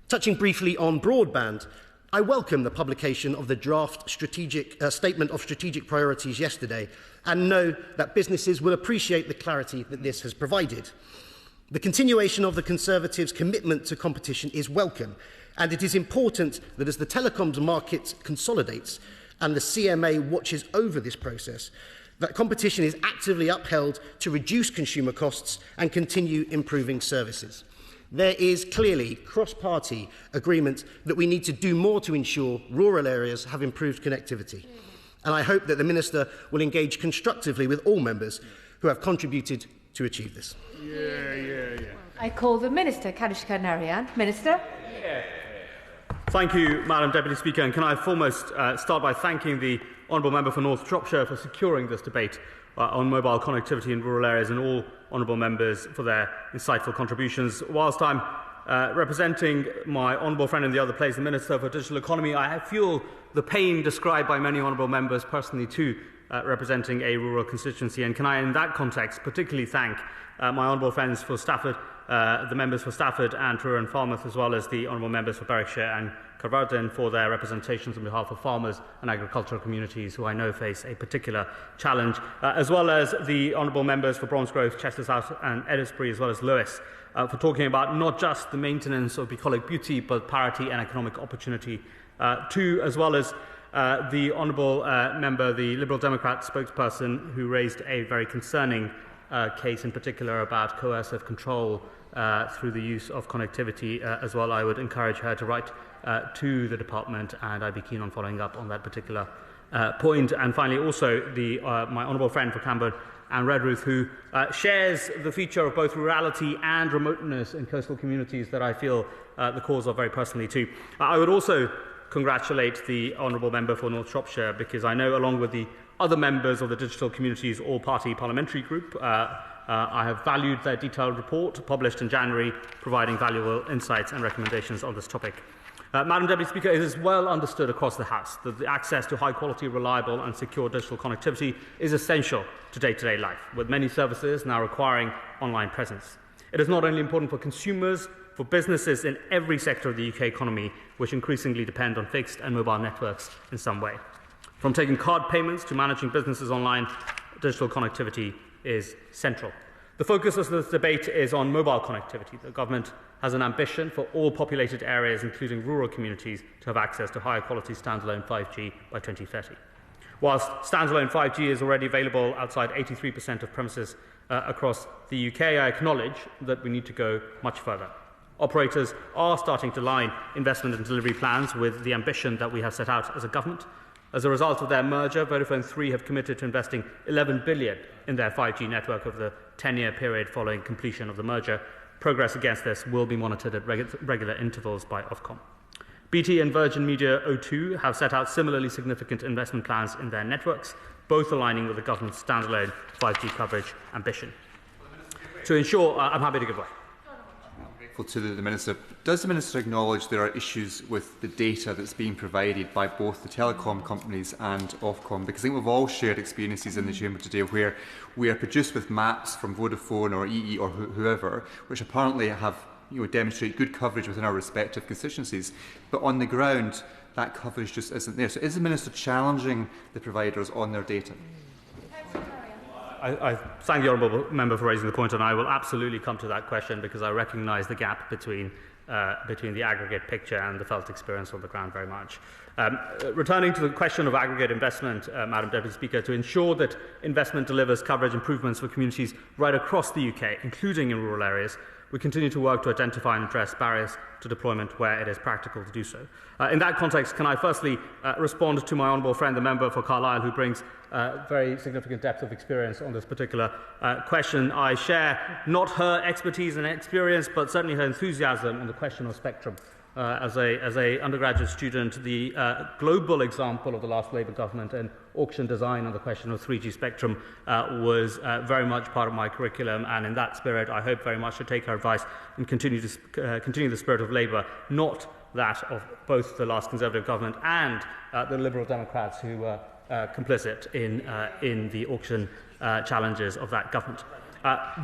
Touching briefly on broadband, I welcome the publication of the draft statement of strategic priorities yesterday and know that businesses will appreciate the clarity that this has provided. The continuation of the Conservatives' commitment to competition is welcome, and it is important that as the telecoms market consolidates and the CMA watches over this process, that competition is actively upheld to reduce consumer costs and continue improving services. There is clearly cross-party agreement that we need to do more to ensure rural areas have improved connectivity. And I hope that the Minister will engage constructively with all members who have contributed to achieve this. I call the Minister, Kanishka Narayan. Minister. Thank you, Madam Deputy Speaker. And can I foremost start by thanking the Honourable Member for North Shropshire for securing this debate on mobile connectivity in rural areas, and all honourable members for their insightful contributions. Whilst I'm representing my honourable friend in the other place, the Minister for Digital Economy, I feel the pain described by many honourable members personally too, representing a rural constituency. And can I, in that context, particularly thank my honourable friends for Stafford, the members for Stafford and Truro and Falmouth, as well as the honourable members for Berwickshire and Caerfyrddin for their representations on behalf of farmers and agricultural communities who I know face a particular challenge, as well as the honourable members for Bromsgrove, Chester South and Edisbury, as well as Lewis, for talking about not just the maintenance of bucolic beauty, but parity and economic opportunity too, as well as the honourable member, the Liberal Democrat spokesperson, who raised a very concerning case in particular about coercive control through the use of connectivity as well. I would encourage her to write to the department, and I'd be keen on following up on that particular point. And finally, also my honourable friend for Camborne and Redruth, who shares the feature of both rurality and remoteness in coastal communities that I feel the cause of very personally too. I would also congratulate the honourable member for North Shropshire, because I know, along with the other members of the Digital Communities All-Party Parliamentary Group, I have valued their detailed report published in January, providing valuable insights and recommendations on this topic. Madam Deputy Speaker, it is well understood across the House that the access to high-quality, reliable and secure digital connectivity is essential to day-to-day life, with many services now requiring online presence. It is not only important for consumers, for businesses in every sector of the UK economy, which increasingly depend on fixed and mobile networks in some way. From taking card payments to managing businesses online, digital connectivity is central. The focus of this debate is on mobile connectivity. The government has an ambition for all populated areas, including rural communities, to have access to higher quality standalone 5G by 2030. Whilst standalone 5G is already available outside 83% of premises across the UK, I acknowledge that we need to go much further. Operators are starting to line investment and delivery plans with the ambition that we have set out as a government. As a result of their merger, Vodafone 3 have committed to investing $11 billion in their 5G network over the 10-year period following completion of the merger. Progress against this will be monitored at regular intervals by Ofcom. BT and Virgin Media O2 have set out similarly significant investment plans in their networks, both aligning with the government's standalone 5G coverage ambition. To ensure, I'm happy to give way. To the Minister. Does the Minister acknowledge there are issues with the data that's being provided by both the telecom companies and Ofcom? Because I think we've all shared experiences in the Chamber today where we are produced with maps from Vodafone or EE or whoever, which apparently have demonstrate good coverage within our respective constituencies, but on the ground that coverage just isn't there. So is the Minister challenging the providers on their data? I thank the honourable member for raising the point, and I will absolutely come to that question because I recognise the gap between the aggregate picture and the felt experience on the ground very much. Returning to the question of aggregate investment, Madam Deputy Speaker, to ensure that investment delivers coverage improvements for communities right across the UK, including in rural areas, we continue to work to identify and address barriers to deployment where it is practical to do so. In that context, can I firstly respond to my honourable friend, the member for Carlisle, who brings very significant depth of experience on this particular question. I share not her expertise and experience, but certainly her enthusiasm on the question of spectrum. As a undergraduate student, the global example of the last Labour government and auction design on the question of 3G spectrum was very much part of my curriculum, and in that spirit I hope very much to take her advice and continue the spirit of Labour, not that of both the last Conservative government and the Liberal Democrats who were complicit in the auction challenges of that government.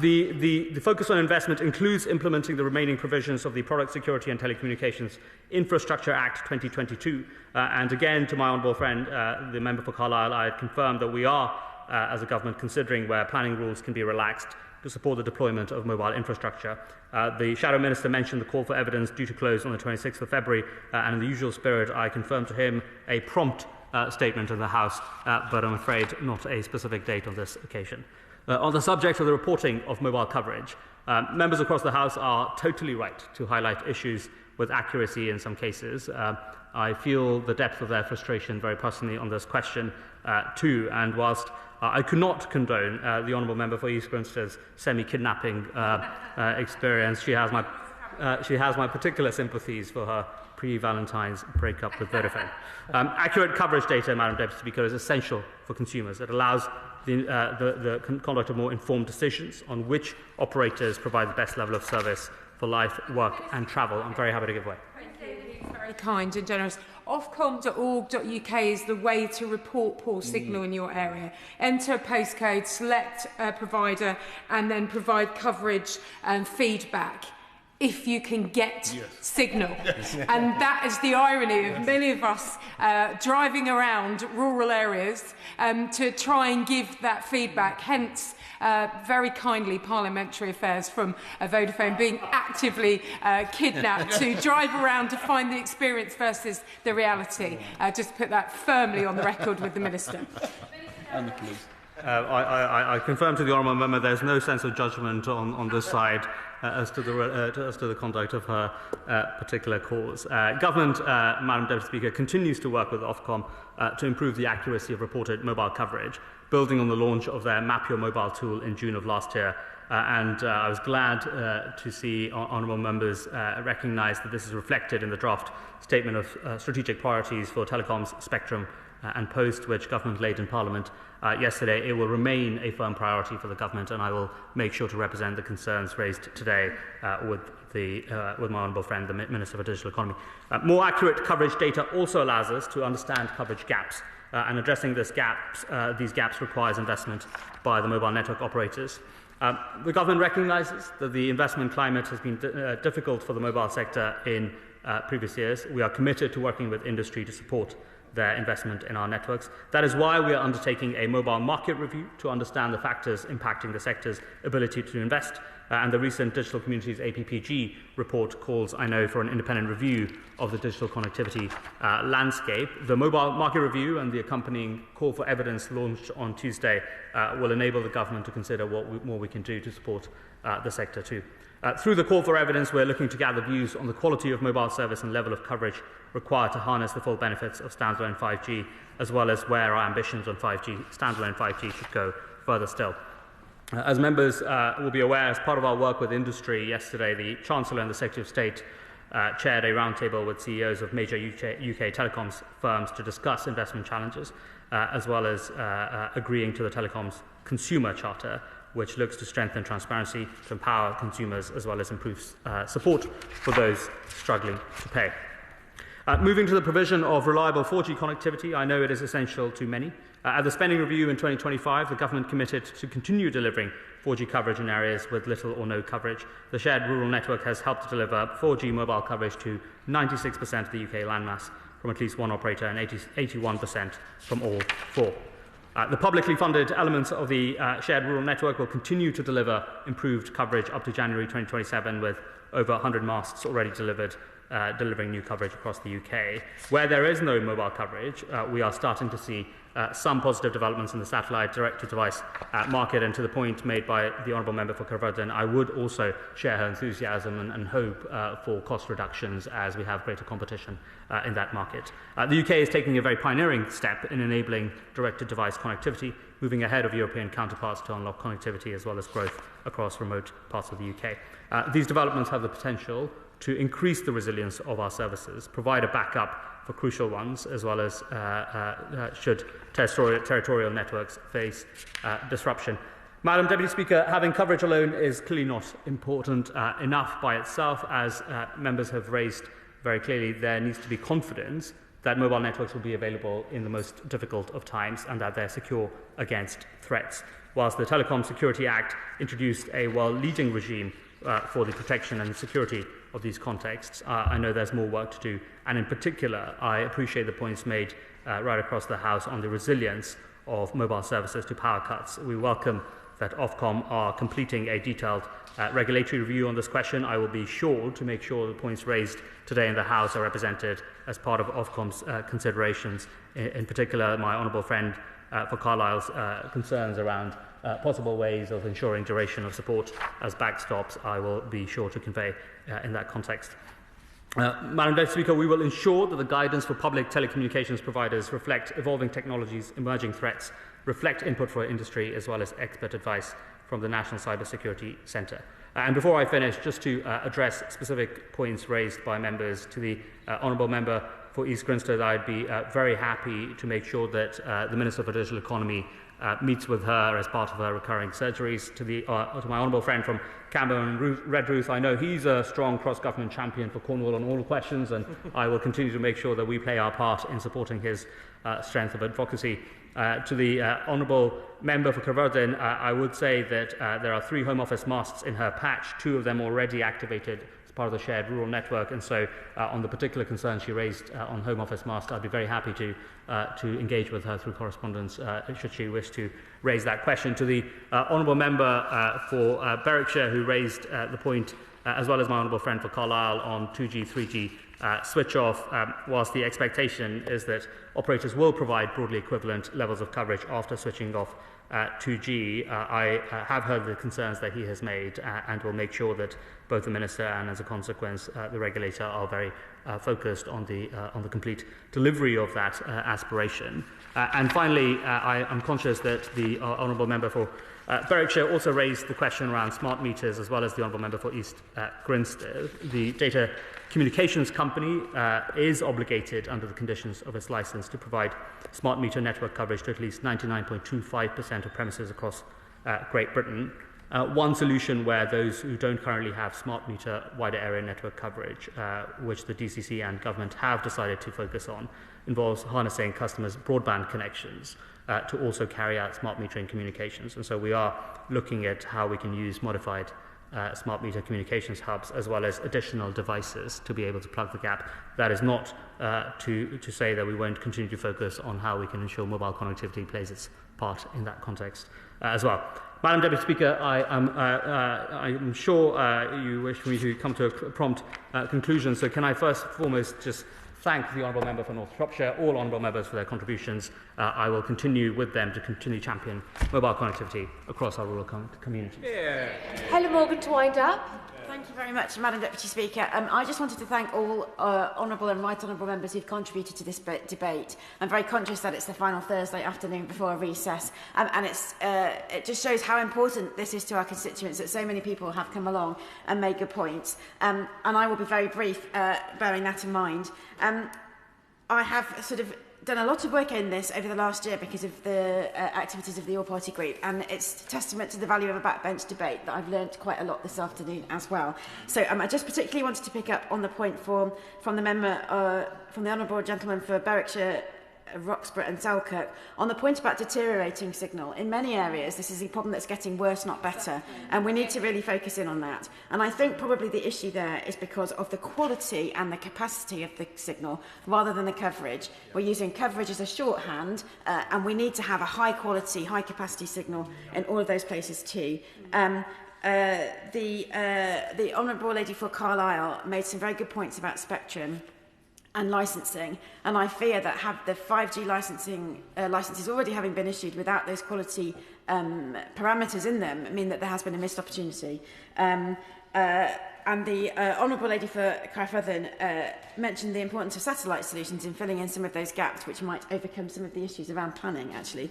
The focus on investment includes implementing the remaining provisions of the Product Security and Telecommunications Infrastructure Act 2022. And again, to my honourable friend, the member for Carlisle, I confirm that we are, as a government, considering where planning rules can be relaxed to support the deployment of mobile infrastructure. The Shadow Minister mentioned the call for evidence due to close on the 26th of February, and in the usual spirit, I confirm to him a prompt statement in the House, but I'm afraid not a specific date on this occasion. On the subject of the reporting of mobile coverage, members across the House are totally right to highlight issues with accuracy in some cases. I feel the depth of their frustration very personally on this question too, and whilst I could not condone the honourable member for East Grinstead's semi-kidnapping experience, she has my particular sympathies for her pre-Valentine's breakup with Vodafone. Accurate coverage data, Madam Deputy Speaker, is essential for consumers. It allows the conduct of more informed decisions on which operators provide the best level of service for life, work and travel. I'm very happy to give way. Very kind and generous. Ofcom.org.uk is the way to report poor signal in your area. Enter a postcode, select a provider and then provide coverage and feedback if you can get signal. And that is the irony of many of us driving around rural areas to try and give that feedback. Hence, very kindly Parliamentary Affairs from Vodafone being actively kidnapped to drive around to find the experience versus the reality. Just put that firmly on the record with the Minister. And the police. I confirm to the honourable member there's no sense of judgment on this side as to the conduct of her particular cause. Government, Madam Deputy Speaker, continues to work with Ofcom to improve the accuracy of reported mobile coverage, building on the launch of their Map Your Mobile tool in June of last year. And I was glad to see honourable members recognise that this is reflected in the draft statement of strategic priorities for telecoms, spectrum and post, which government laid in Parliament yesterday. It will remain a firm priority for the government, and I will make sure to represent the concerns raised today with my honourable friend, the Minister for Digital Economy. More accurate coverage data also allows us to understand coverage gaps, and addressing these gaps requires investment by the mobile network operators. The government recognises that the investment climate has been difficult for the mobile sector in previous years. We are committed to working with industry to support their investment in our networks. That is why we are undertaking a mobile market review to understand the factors impacting the sector's ability to invest. And the recent Digital Communities APPG report calls, I know, for an independent review of the digital connectivity landscape. The mobile market review and the accompanying call for evidence launched on Tuesday will enable the government to consider what more we can do to support the sector too. Through the call for evidence, we're looking to gather views on the quality of mobile service and level of coverage required to harness the full benefits of standalone 5G, as well as where our ambitions on standalone 5G should go further still. As members will be aware, as part of our work with industry yesterday, the Chancellor and the Secretary of State chaired a roundtable with CEOs of major UK telecoms firms to discuss investment challenges, as well as agreeing to the Telecoms Consumer Charter, which looks to strengthen transparency, to empower consumers, as well as improve support for those struggling to pay. Moving to the provision of reliable 4G connectivity, I know it is essential to many. At the spending review in 2025, the government committed to continue delivering 4G coverage in areas with little or no coverage. The shared rural network has helped to deliver 4G mobile coverage to 96% of the UK landmass from at least one operator and 81% from all four. The publicly funded elements of the shared rural network will continue to deliver improved coverage up to January 2027, with over 100 masts already delivered, delivering new coverage across the UK. Where there is no mobile coverage, we are starting to see some positive developments in the satellite direct-to-device market, and to the point made by the Honourable Member for Caerfyrddin, I would also share her enthusiasm and hope for cost reductions as we have greater competition in that market. The UK is taking a very pioneering step in enabling direct-to-device connectivity, moving ahead of European counterparts to unlock connectivity as well as growth across remote parts of the UK. These developments have the potential to increase the resilience of our services, provide a backup for crucial ones, as well as should territorial networks face disruption. Madam Deputy Speaker, having coverage alone is clearly not important enough by itself. As members have raised very clearly, there needs to be confidence that mobile networks will be available in the most difficult of times and that they're secure against threats. Whilst the Telecom Security Act introduced a world-leading regime for the protection and security of these contexts, I know there's more work to do, and in particular I appreciate the points made right across the House on the resilience of mobile services to power cuts. We welcome that Ofcom are completing a detailed regulatory review on this question. I will be sure to make sure the points raised today in the House are represented as part of Ofcom's considerations, in particular my honourable friend for Carlisle's concerns around possible ways of ensuring duration of support as backstops. I will be sure to convey in that context. Madam Deputy Speaker, we will ensure that the guidance for public telecommunications providers reflect evolving technologies, emerging threats, reflect input for industry, as well as expert advice from the National Cybersecurity Centre. And before I finish, just to address specific points raised by members, to the Honourable Member for East Grinstead, I'd be very happy to make sure that the Minister for Digital Economy meets with her as part of her recurring surgeries. To my honourable friend from Camborne and Redruth, I know he's a strong cross-government champion for Cornwall on all questions, and I will continue to make sure that we play our part in supporting his strength of advocacy. To the Honourable Member for Caerfyrddin, I would say that there are 3 Home Office masts in her patch, 2 of them already activated as part of the shared rural network, and so on the particular concern she raised on Home Office mast, I'd be very happy to engage with her through correspondence should she wish to raise that question. To the Honourable Member for Berwickshire, who raised the point, as well as my Honourable friend for Carlisle, on 2G, 3G switch off, whilst the expectation is that operators will provide broadly equivalent levels of coverage after switching off 2G, I have heard the concerns that he has made and will make sure that both the Minister and, as a consequence, the regulator are very focused on the complete delivery of that aspiration. And finally, I am conscious that the Honourable Member for Berwickshire also raised the question around smart meters, as well as the Honourable Member for East Grinstead. The Data Communications Company is obligated under the conditions of its licence to provide smart meter network coverage to at least 99.25% of premises across Great Britain. One solution where those who don't currently have smart meter wider area network coverage, which the DCC and government have decided to focus on, involves harnessing customers' broadband connections to also carry out smart metering communications. And so we are looking at how we can use modified smart meter communications hubs as well as additional devices to be able to plug the gap. That is not to say that we won't continue to focus on how we can ensure mobile connectivity plays its part in that context as well. Madam Deputy Speaker, I am sure you wish me to come to a prompt conclusion, so can I first and foremost just thank the Honourable Member for North Shropshire, all Honourable Members for their contributions. I will continue with them to continue champion mobile connectivity across our rural communities. Helen Morgan to wind up. Thank you very much, Madam Deputy Speaker. I just wanted to thank all honourable and right honourable members who've contributed to this debate. I'm very conscious that it's the final Thursday afternoon before a recess, and it just shows how important this is to our constituents that so many people have come along and made good points. And I will be very brief, bearing that in mind. I have sort of done a lot of work in this over the last year because of the activities of the All-Party Group, and it's testament to the value of a backbench debate that I've learnt quite a lot this afternoon as well. So I just particularly wanted to pick up on the point from the member, from the honourable gentleman for Berwickshire, Roxburgh and Selkirk, on the point about deteriorating signal. In many areas, this is a problem that's getting worse, not better, and we need to really focus in on that. And I think probably the issue there is because of the quality and the capacity of the signal rather than the coverage. We're using coverage as a shorthand, and we need to have a high-quality, high-capacity signal in all of those places too. The Honourable Lady for Carlisle made some very good points about spectrum and licensing, and I fear that have the 5G licenses already having been issued without those quality parameters in them mean that there has been a missed opportunity. And the Honourable Lady for Caerfyrddin mentioned the importance of satellite solutions in filling in some of those gaps which might overcome some of the issues around planning, actually.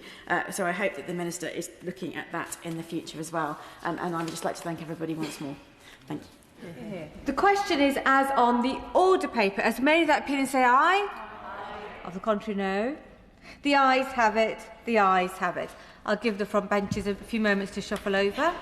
So I hope that the Minister is looking at that in the future as well. And I would just like to thank everybody once more. Thank you. The question is, as on the order paper, as many that appear and say aye? Of the contrary, no. The ayes have it. The ayes have it. I'll give the front benches a few moments to shuffle over.